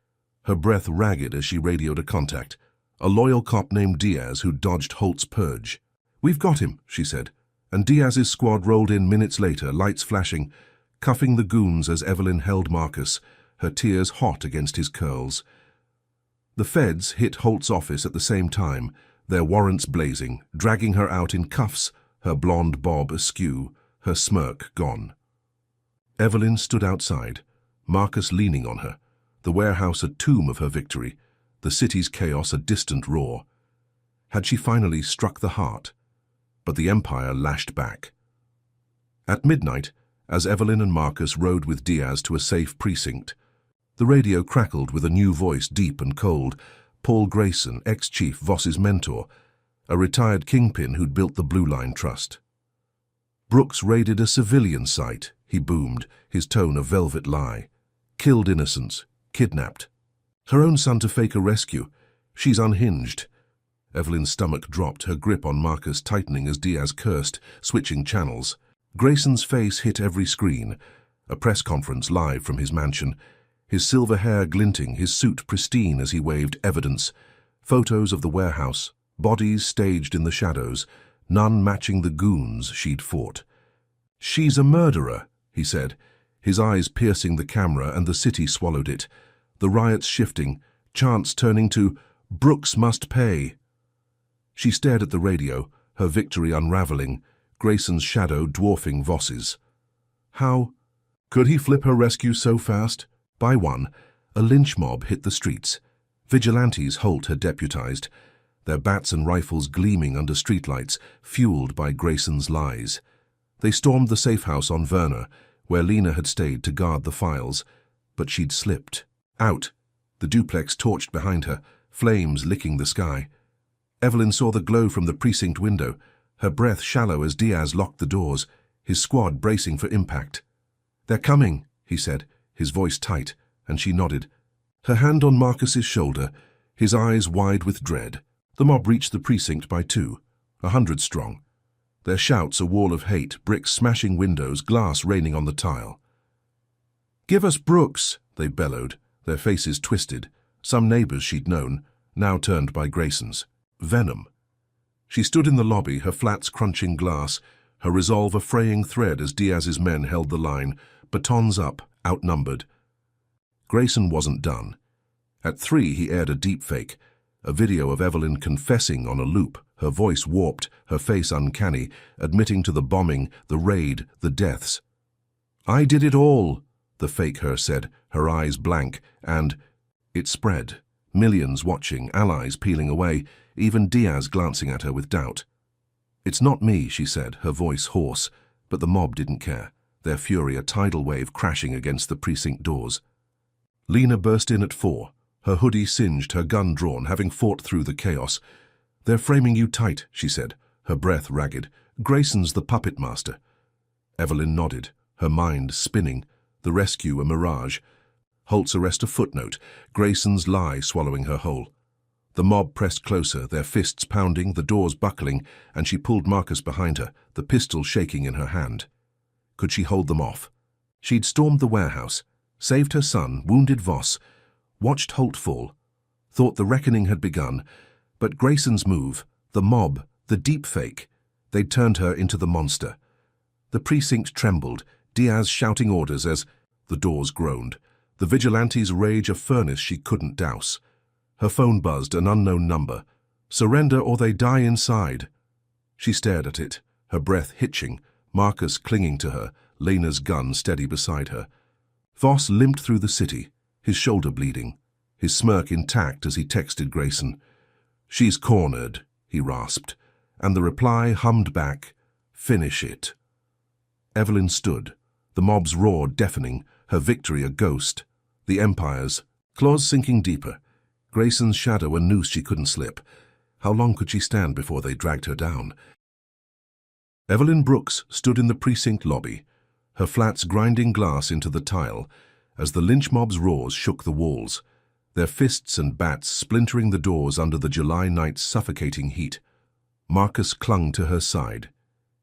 her breath ragged as she radioed a contact, a loyal cop named Diaz who dodged Holt's purge. "We've got him," she said, and Diaz's squad rolled in minutes later, lights flashing, cuffing the goons as Evelyn held Marcus, her tears hot against his curls. The feds hit Holt's office at the same time, their warrants blazing, dragging her out in cuffs, her blonde bob askew, her smirk gone. Evelyn stood outside, Marcus leaning on her, the warehouse a tomb of her victory, the city's chaos a distant roar. Had she finally struck the heart? But the Empire lashed back. At midnight, as Evelyn and Marcus rode with Diaz to a safe precinct, the radio crackled with a new voice, deep and cold, Paul Grayson, ex-chief Voss's mentor, a retired kingpin who'd built the Blue Line Trust. "Brooks raided a civilian site," he boomed, his tone a velvet lie. "Killed innocents, kidnapped. Her own son to fake a rescue. She's unhinged." Evelyn's stomach dropped, her grip on Marcus tightening as Diaz cursed, switching channels. Grayson's face hit every screen, a press conference live from his mansion, his silver hair glinting, his suit pristine as he waved evidence, photos of the warehouse, bodies staged in the shadows, none matching the goons she'd fought. "She's a murderer," he said, his eyes piercing the camera, and the city swallowed it, the riots shifting, chants turning to "Brooks must pay." She stared at the radio, her victory unraveling, Grayson's shadow dwarfing Voss's. How could he flip her rescue so fast? By one, a lynch mob hit the streets. Vigilantes Holt had deputized, their bats and rifles gleaming under streetlights, fueled by Grayson's lies. They stormed the safe house on Verna, where Lena had stayed to guard the files, but she'd slipped. Out, the duplex torched behind her, flames licking the sky. Evelyn saw the glow from the precinct window, her breath shallow as Diaz locked the doors, his squad bracing for impact. "They're coming," he said, his voice tight, and she nodded. Her hand on Marcus's shoulder, his eyes wide with dread. The mob reached the precinct by 2, 100 strong. Their shouts a wall of hate, bricks smashing windows, glass raining on the tile. "Give us Brooks," they bellowed, their faces twisted. Some neighbors she'd known, now turned by Grayson's. Venom. She stood in the lobby, her flats crunching glass, her resolve a fraying thread as Diaz's men held the line, batons up, outnumbered. Grayson wasn't done. At 3 he aired a deepfake, a video of Evelyn confessing on a loop, her voice warped, her face uncanny, admitting to the bombing, the raid, the deaths. "I did it all," the fake her said, her eyes blank, and it spread. Millions watching, allies peeling away, even Diaz glancing at her with doubt. "It's not me," she said, her voice hoarse, but the mob didn't care, their fury a tidal wave crashing against the precinct doors. Lena burst in at 4, her hoodie singed, her gun drawn, having fought through the chaos. "They're framing you tight," she said, her breath ragged. "Grayson's the puppet master." Evelyn nodded, her mind spinning, the rescue a mirage. Holt's arrest a footnote, Grayson's lie swallowing her whole. The mob pressed closer, their fists pounding, the doors buckling, and she pulled Marcus behind her, the pistol shaking in her hand. Could she hold them off? She'd stormed the warehouse, saved her son, wounded Voss, watched Holt fall, thought the reckoning had begun, but Grayson's move, the mob, the deep fake, they'd turned her into the monster. The precinct trembled, Diaz shouting orders as the doors groaned. The vigilante's rage a furnace she couldn't douse. Her phone buzzed, an unknown number. "Surrender or they die inside." She stared at it, her breath hitching, Marcus clinging to her, Lena's gun steady beside her. Voss limped through the city, his shoulder bleeding, his smirk intact as he texted Grayson. "She's cornered," he rasped, and the reply hummed back, "Finish it." Evelyn stood, the mob's roar deafening, her victory a ghost. The Empire's, claws sinking deeper, Grayson's shadow a noose she couldn't slip. How long could she stand before they dragged her down? Evelyn Brooks stood in the precinct lobby, her flats grinding glass into the tile, as the lynch mob's roars shook the walls, their fists and bats splintering the doors under the July night's suffocating heat. Marcus clung to her side,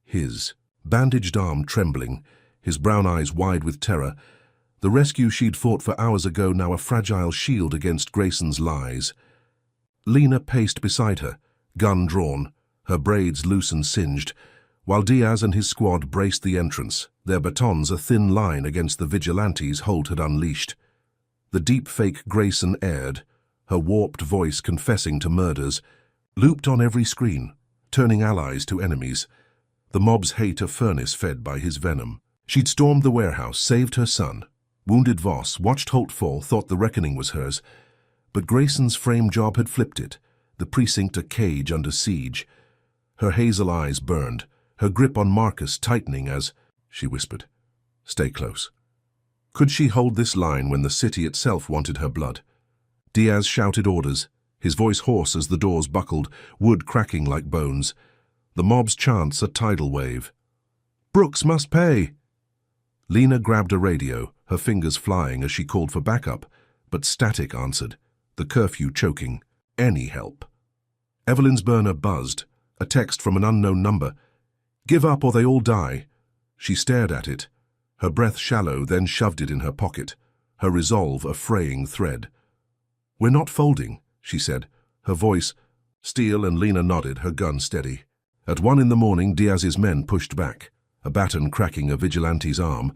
his bandaged arm trembling, his brown eyes wide with terror. The rescue she'd fought for hours ago now a fragile shield against Grayson's lies. Lena paced beside her, gun drawn, her braids loose and singed, while Diaz and his squad braced the entrance, their batons a thin line against the vigilantes Holt had unleashed. The deep-fake Grayson aired, her warped voice confessing to murders, looped on every screen, turning allies to enemies. The mob's hate a furnace fed by his venom. She'd stormed the warehouse, saved her son, wounded Voss, watched Holt fall, thought the reckoning was hers. But Grayson's frame job had flipped it, the precinct a cage under siege. Her hazel eyes burned, her grip on Marcus tightening as, she whispered, "Stay close." Could she hold this line when the city itself wanted her blood? Diaz shouted orders, his voice hoarse as the doors buckled, wood cracking like bones. The mob's chants a tidal wave. "Brooks must pay!" Lena grabbed a radio, her fingers flying as she called for backup, but static answered, the curfew choking. Any help. Evelyn's burner buzzed, a text from an unknown number. "Give up or they all die." She stared at it, her breath shallow, then shoved it in her pocket, her resolve a fraying thread. "We're not folding," she said, her voice steel, and Lena nodded, her gun steady. At 1 in the morning, Diaz's men pushed back, a baton cracking a vigilante's arm,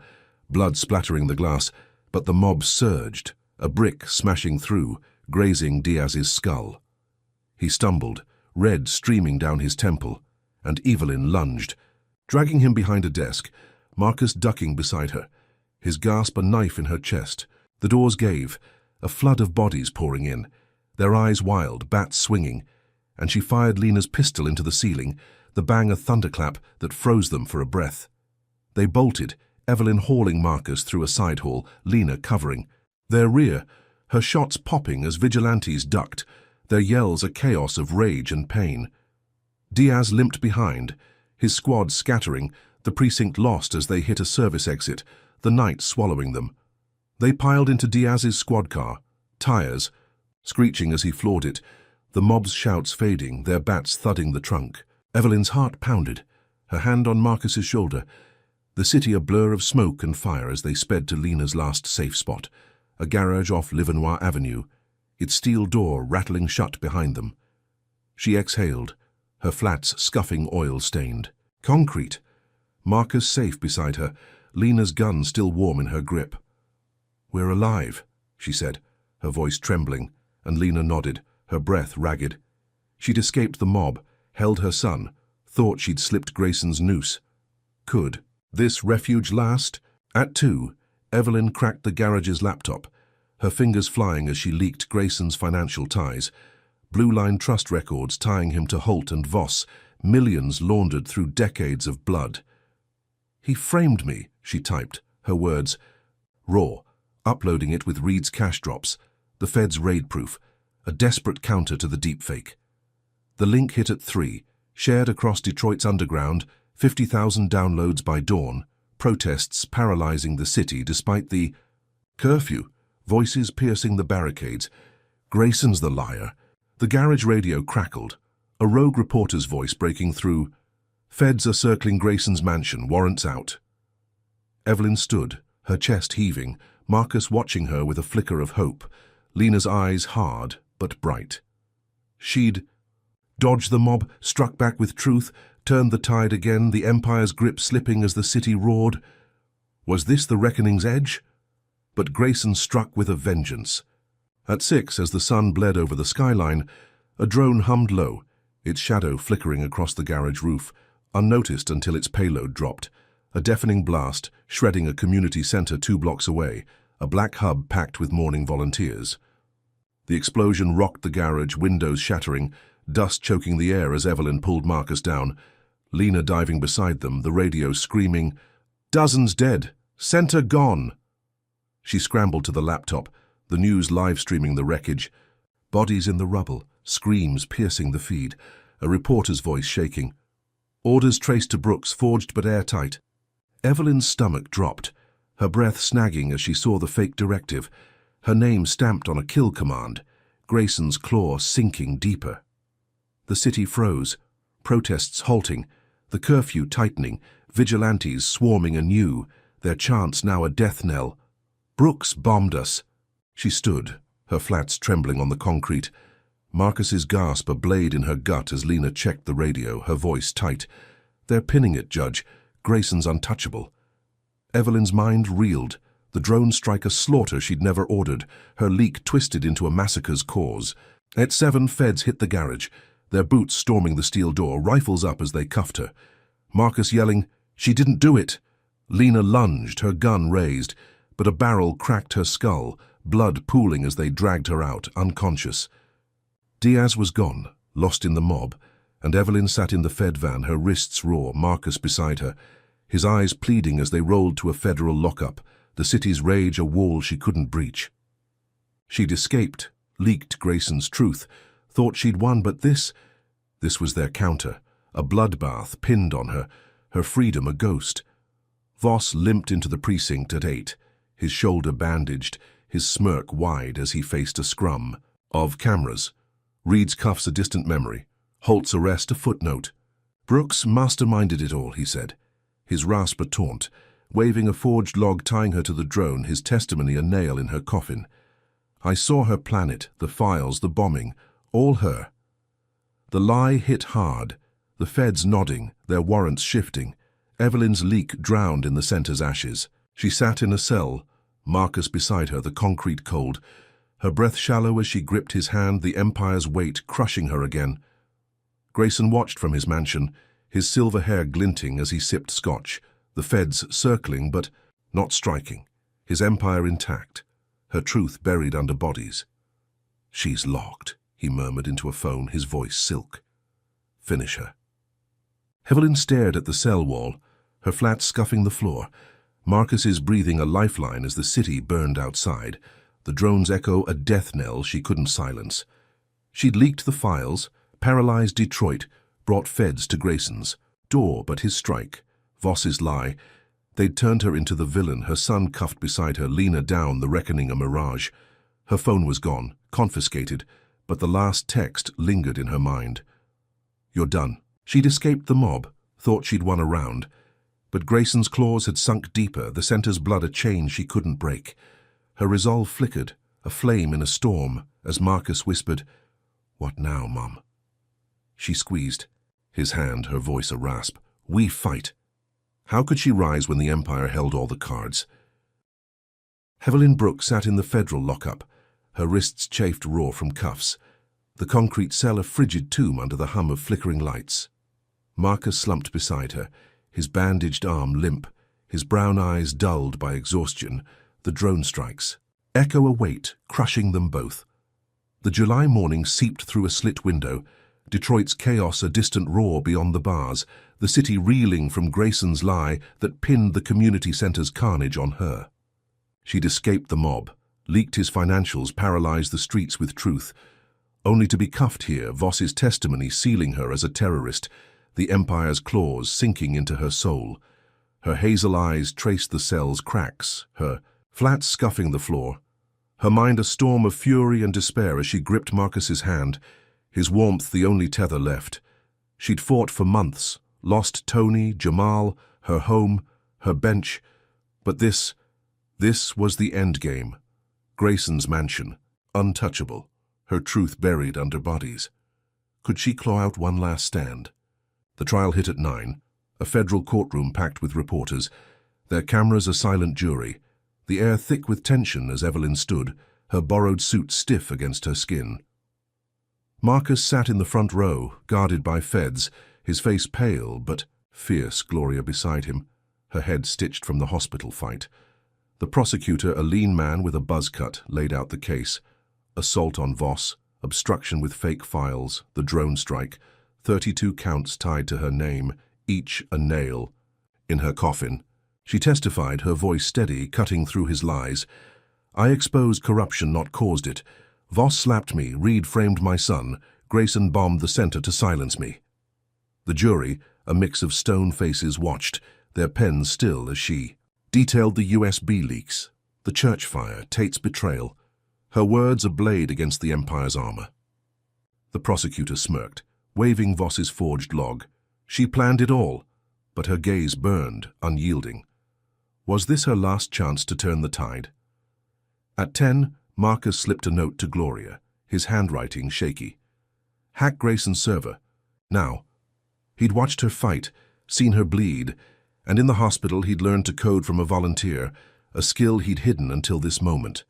blood splattering the glass, but the mob surged, a brick smashing through, grazing Diaz's skull. He stumbled, red streaming down his temple, and Evelyn lunged, dragging him behind a desk, Marcus ducking beside her, his gasp a knife in her chest. The doors gave, a flood of bodies pouring in, their eyes wild, bats swinging, and she fired Lena's pistol into the ceiling, the bang a thunderclap that froze them for a breath. They bolted, Evelyn hauling Marcus through a side hall, Lena covering. Their rear, her shots popping as vigilantes ducked, their yells a chaos of rage and pain. Diaz limped behind, his squad scattering, the precinct lost as they hit a service exit, the night swallowing them. They piled into Diaz's squad car, tires screeching as he floored it, the mob's shouts fading, their bats thudding the trunk. Evelyn's heart pounded, her hand on Marcus's shoulder, the city a blur of smoke and fire as they sped to Lena's last safe spot, a garage off Livenois Avenue, its steel door rattling shut behind them. She exhaled, her flats scuffing oil-stained. Concrete. Marcus safe beside her, Lena's gun still warm in her grip. "We're alive," she said, her voice trembling, and Lena nodded, her breath ragged. She'd escaped the mob, held her son, thought she'd slipped Grayson's noose. Could this refuge last? At 2, Evelyn cracked the garage's laptop, her fingers flying as she leaked Grayson's financial ties. Blue Line trust records tying him to Holt and Voss, millions laundered through decades of blood. "He framed me," she typed, her words raw, uploading it with Reed's cash drops, the Fed's raid-proof, a desperate counter to the deepfake. The link hit at 3, shared across Detroit's underground, 50,000 downloads by dawn, protests paralyzing the city despite the curfew, voices piercing the barricades. "Grayson's the liar." The garage radio crackled, a rogue reporter's voice breaking through. "Feds are circling Grayson's mansion, warrants out." Evelyn stood, her chest heaving, Marcus watching her with a flicker of hope, Lena's eyes hard but bright. She'd dodged the mob, struck back with truth, turned the tide again, the Empire's grip slipping as the city roared. Was this the reckoning's edge? But Grayson struck with a vengeance. At 6, as the sun bled over the skyline, a drone hummed low, its shadow flickering across the garage roof, unnoticed until its payload dropped. A deafening blast, shredding a community center 2 blocks away, a black hub packed with mourning volunteers. The explosion rocked the garage, windows shattering, dust choking the air as Evelyn pulled Marcus down, Lena diving beside them, the radio screaming, "Dozens dead! Center gone!" She scrambled to the laptop, the news live-streaming the wreckage. Bodies in the rubble, screams piercing the feed, a reporter's voice shaking. Orders traced to Brooks, forged but airtight. Evelyn's stomach dropped, her breath snagging as she saw the fake directive, her name stamped on a kill command, Grayson's claw sinking deeper. The city froze, protests halting, the curfew tightening, vigilantes swarming anew, their chants now a death knell. "Brooks bombed us." She stood, her flats trembling on the concrete. Marcus's gasp a blade in her gut as Lena checked the radio, her voice tight. "They're pinning it, Judge. Grayson's untouchable." Evelyn's mind reeled, the drone strike a slaughter she'd never ordered, her leak twisted into a massacre's cause. At 7, Feds hit the garage, their boots storming the steel door, rifles up as they cuffed her. Marcus yelling, "She didn't do it!" Lena lunged, her gun raised, but a barrel cracked her skull, blood pooling as they dragged her out, unconscious. Diaz was gone, lost in the mob, and Evelyn sat in the Fed van, her wrists raw, Marcus beside her, his eyes pleading as they rolled to a federal lockup, the city's rage a wall she couldn't breach. She'd escaped, leaked Grayson's truth, thought she'd won, but this was their counter, a bloodbath pinned on her, her freedom a ghost. Voss limped into the precinct at 8, his shoulder bandaged, his smirk wide as he faced a scrum of cameras. Reed's cuffs a distant memory, Holt's arrest a footnote. Brooks masterminded it all, he said, his rasp a taunt, waving a forged log tying her to the drone, his testimony a nail in her coffin. "I saw her plan it, the files, the bombing, all her." The lie hit hard, the Feds nodding, their warrants shifting. Evelyn's leak drowned in the center's ashes. She sat in a cell, Marcus beside her, the concrete cold, her breath shallow as she gripped his hand, the Empire's weight crushing her again. Grayson watched from his mansion, his silver hair glinting as he sipped scotch, the Feds circling but not striking, his empire intact, her truth buried under bodies. "She's locked," he murmured into a phone, his voice silk. "Finish her." Evelyn stared at the cell wall, her flat scuffing the floor. Marcus is breathing a lifeline as the city burned outside, the drone's echo a death knell she couldn't silence. She'd leaked the files, paralyzed Detroit, brought feds to Grayson's door, but his strike, Voss's lie, they'd turned her into the villain, her son cuffed beside her, Lena down, the reckoning a mirage. Her phone was gone, confiscated, but the last text lingered in her mind. "You're done." She'd escaped the mob, thought she'd won a round, but Grayson's claws had sunk deeper, the center's blood a chain she couldn't break. Her resolve flickered, a flame in a storm, as Marcus whispered, "What now, Mum?" She squeezed his hand, her voice a rasp. "We fight." How could she rise when the Empire held all the cards? Evelyn Brooke sat in the federal lockup, her wrists chafed raw from cuffs, the concrete cell a frigid tomb under the hum of flickering lights. Marcus slumped beside her, his bandaged arm limp, his brown eyes dulled by exhaustion. The drone strikes echo a weight, crushing them both. The July morning seeped through a slit window, Detroit's chaos a distant roar beyond the bars, the city reeling from Grayson's lie that pinned the community center's carnage on her. She'd escaped the mob, leaked his financials, paralyzed the streets with truth, only to be cuffed here, Voss's testimony sealing her as a terrorist, the Empire's claws sinking into her soul. Her hazel eyes traced the cell's cracks, her flat scuffing the floor. Her mind a storm of fury and despair as she gripped Marcus's hand, his warmth the only tether left. She'd fought for months, lost Tony, Jamal, her home, her bench, but this was the endgame. Grayson's mansion, untouchable, her truth buried under bodies. Could she claw out one last stand? The trial hit at 9, a federal courtroom packed with reporters, their cameras a silent jury, the air thick with tension as Evelyn stood, her borrowed suit stiff against her skin. Marcus sat in the front row, guarded by feds, his face pale but fierce, Gloria beside him, her head stitched from the hospital fight. The prosecutor, a lean man with a buzz cut, laid out the case. Assault on Voss, obstruction with fake files, the drone strike, 32 counts tied to her name, each a nail. In her coffin, she testified, her voice steady, cutting through his lies. "I exposed corruption, not caused it. Voss slapped me, Reed framed my son, Grayson bombed the center to silence me." The jury, a mix of stone faces, watched, their pens still as she detailed the USB leaks, the church fire, Tate's betrayal, her words a blade against the Empire's armor. The prosecutor smirked, waving Voss's forged log. She planned it all, but her gaze burned, unyielding. Was this her last chance to turn the tide? At 10, Marcus slipped a note to Gloria, his handwriting shaky. "Hack Grayson's server. Now." He'd watched her fight, seen her bleed, and in the hospital he'd learned to code from a volunteer, a skill he'd hidden until this moment.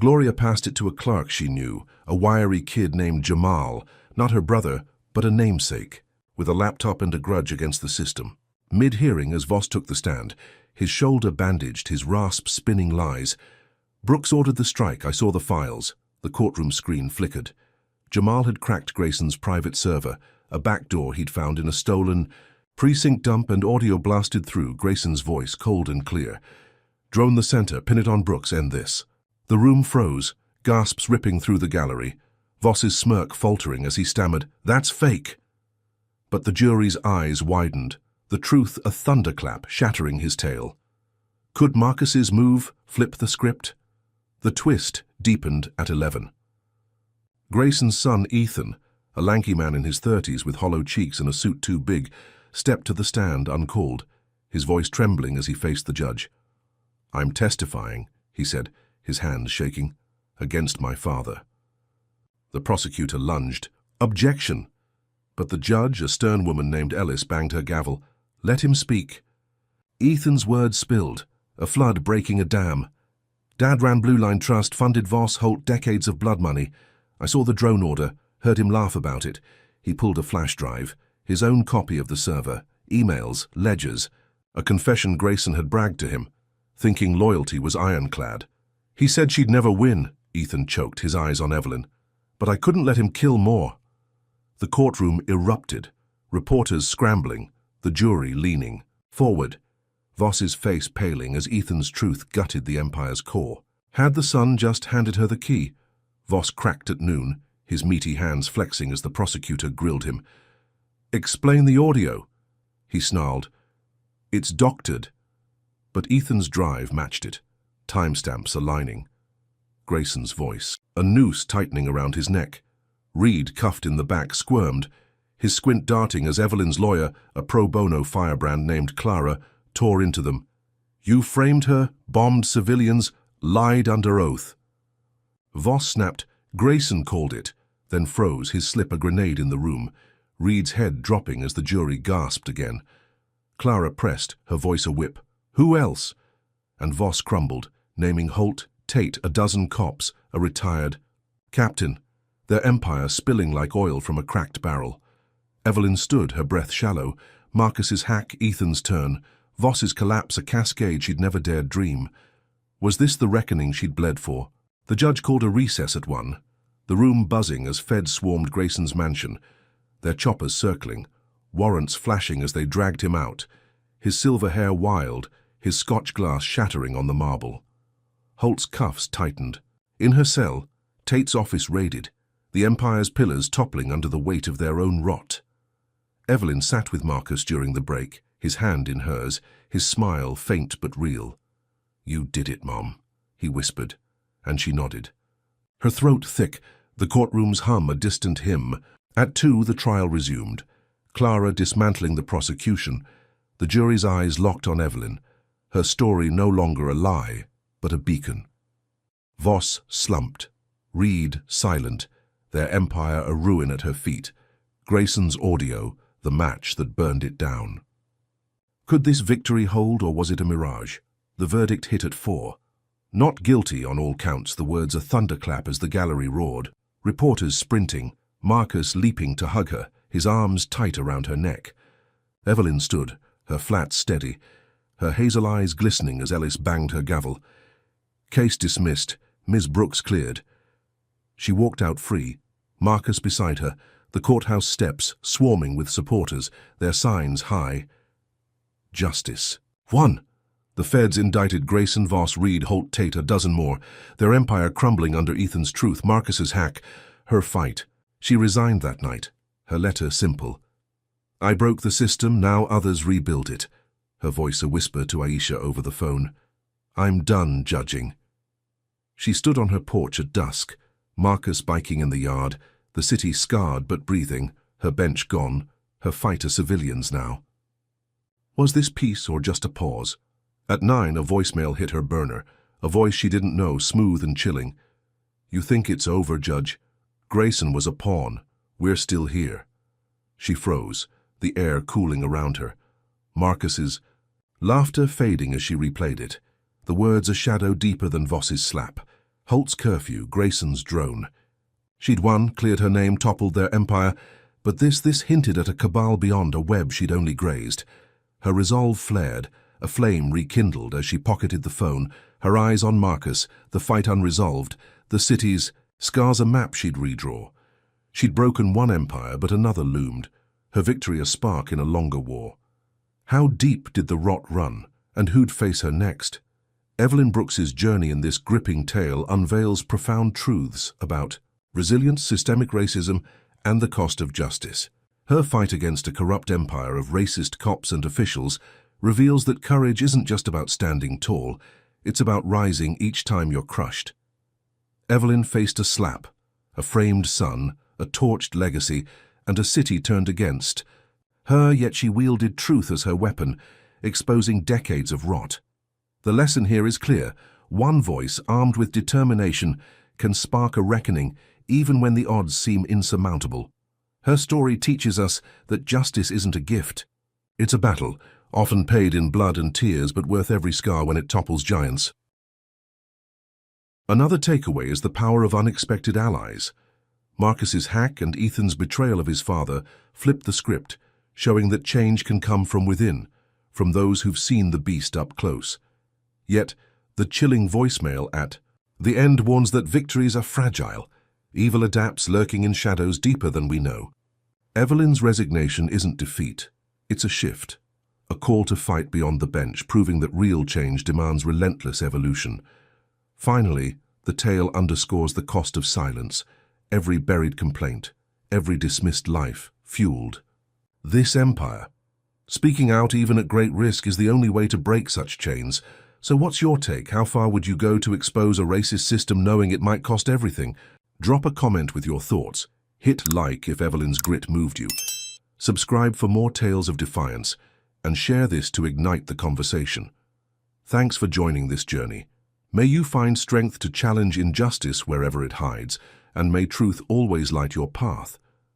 Gloria passed it to a clerk she knew, a wiry kid named Jamal, not her brother, but a namesake, with a laptop and a grudge against the system. Mid-hearing, as Voss took the stand, his shoulder bandaged, his rasp spinning lies. "Brooks ordered the strike, I saw the files." The courtroom screen flickered. Jamal had cracked Grayson's private server, a backdoor he'd found in a stolen precinct dump, and audio blasted through, Grayson's voice cold and clear. "Drone the center, pin it on Brooks, end this." The room froze, gasps ripping through the gallery, Voss's smirk faltering as he stammered, "That's fake." But the jury's eyes widened, the truth a thunderclap shattering his tale. Could Marcus's move flip the script? The twist deepened at 11. Grayson's son, Ethan, a lanky man in his 30s with hollow cheeks and a suit too big, stepped to the stand uncalled, his voice trembling as he faced the judge. "I'm testifying," he said, his hands shaking, "against my father." The prosecutor lunged. "Objection!" But the judge, a stern woman named Ellis, banged her gavel. "Let him speak." Ethan's words spilled, a flood breaking a dam. "Dad ran Blue Line Trust, funded Voss Holt decades of blood money. I saw the drone order, heard him laugh about it." He pulled a flash drive, his own copy of the server, emails, ledgers, a confession Grayson had bragged to him, thinking loyalty was ironclad. "He said she'd never win," Ethan choked, his eyes on Evelyn. "But I couldn't let him kill more." The courtroom erupted, reporters scrambling, the jury leaning forward, Voss's face paling as Ethan's truth gutted the Empire's core. Had the son just handed her the key? Voss cracked at noon, his meaty hands flexing as the prosecutor grilled him. "Explain the audio," he snarled. "It's doctored." But Ethan's drive matched it, timestamps aligning. Grayson's voice, a noose tightening around his neck. Reed, cuffed in the back, squirmed, his squint darting as Evelyn's lawyer, a pro bono firebrand named Clara, tore into them. "You framed her, bombed civilians, lied under oath." Voss snapped, "Grayson called it," then froze, his slip a grenade in the room, Reed's head dropping as the jury gasped again. Clara pressed, her voice a whip. "Who else?" And Voss crumbled, naming Holt, Tate, a dozen cops, a retired captain, their empire spilling like oil from a cracked barrel. Evelyn stood, her breath shallow. Marcus's hack, Ethan's turn. Voss's collapse, a cascade she'd never dared dream. Was this the reckoning she'd bled for? The judge called a recess at 1, the room buzzing as feds swarmed Grayson's mansion, their choppers circling, warrants flashing as they dragged him out, his silver hair wild, his Scotch glass shattering on the marble. Holt's cuffs tightened. In her cell, Tate's office raided, the Empire's pillars toppling under the weight of their own rot. Evelyn sat with Marcus during the break, his hand in hers, his smile faint but real. "You did it, Mom," he whispered, and she nodded. Her throat thick, the courtroom's hum a distant hymn. At 2, the trial resumed, Clara dismantling the prosecution, the jury's eyes locked on Evelyn, her story no longer a lie, but a beacon. Voss slumped, Reed silent, their empire a ruin at her feet, Grayson's audio, the match that burned it down. Could this victory hold, or was it a mirage? The verdict hit at 4. Not guilty on all counts, the words a thunderclap as the gallery roared, reporters sprinting, Marcus leaping to hug her, his arms tight around her neck. Evelyn stood, her flat steady, her hazel eyes glistening as Ellis banged her gavel. Case dismissed, Ms. Brooks cleared. She walked out free, Marcus beside her, the courthouse steps swarming with supporters, their signs high. Justice. 1. The feds indicted Grayson, Voss, Reed, Holt, Tate, a dozen more, their empire crumbling under Ethan's truth, Marcus's hack, her fight. She resigned that night, her letter simple. "I broke the system, now others rebuild it," her voice a whisper to Aisha over the phone. "I'm done judging." She stood on her porch at dusk, Marcus biking in the yard, the city scarred but breathing, her bench gone, her fighter civilians now. Was this peace or just a pause? At 9, a voicemail hit her burner, a voice she didn't know, smooth and chilling. "You think it's over, Judge? Grayson was a pawn. We're still here." She froze, the air cooling around her. Marcus's laughter fading as she replayed it, the words a shadow deeper than Voss's slap. Holt's curfew, Grayson's drone. She'd won, cleared her name, toppled their empire, but this hinted at a cabal beyond, a web she'd only grazed. Her resolve flared, a flame rekindled as she pocketed the phone, her eyes on Marcus, the fight unresolved, the city's scars a map she'd redraw. She'd broken one empire, but another loomed, her victory a spark in a longer war. How deep did the rot run, and who'd face her next? Evelyn Brooks's journey in this gripping tale unveils profound truths about resilience, systemic racism, and the cost of justice. Her fight against a corrupt empire of racist cops and officials reveals that courage isn't just about standing tall, it's about rising each time you're crushed. Evelyn faced a slap, a framed son, a torched legacy, and a city turned against her, yet she wielded truth as her weapon, exposing decades of rot. The lesson here is clear. One voice, armed with determination, can spark a reckoning, even when the odds seem insurmountable. Her story teaches us that justice isn't a gift. It's a battle, often paid in blood and tears, but worth every scar when it topples giants. Another takeaway is the power of unexpected allies. Marcus's hack and Ethan's betrayal of his father flipped the script, showing that change can come from within, from those who've seen the beast up close. Yet, the chilling voicemail at the end warns that victories are fragile. Evil adapts, lurking in shadows deeper than we know. Evelyn's resignation isn't defeat. It's a shift, a call to fight beyond the bench, proving that real change demands relentless evolution. Finally, the tale underscores the cost of silence, every buried complaint, every dismissed life, fueled this empire. Speaking out, even at great risk, is the only way to break such chains. So what's your take? How far would you go to expose a racist system knowing it might cost everything? Drop a comment with your thoughts. Hit like if Evelyn's grit moved you. Subscribe for more tales of defiance, and share this to ignite the conversation. Thanks for joining this journey. May you find strength to challenge injustice wherever it hides, and may truth always light your path.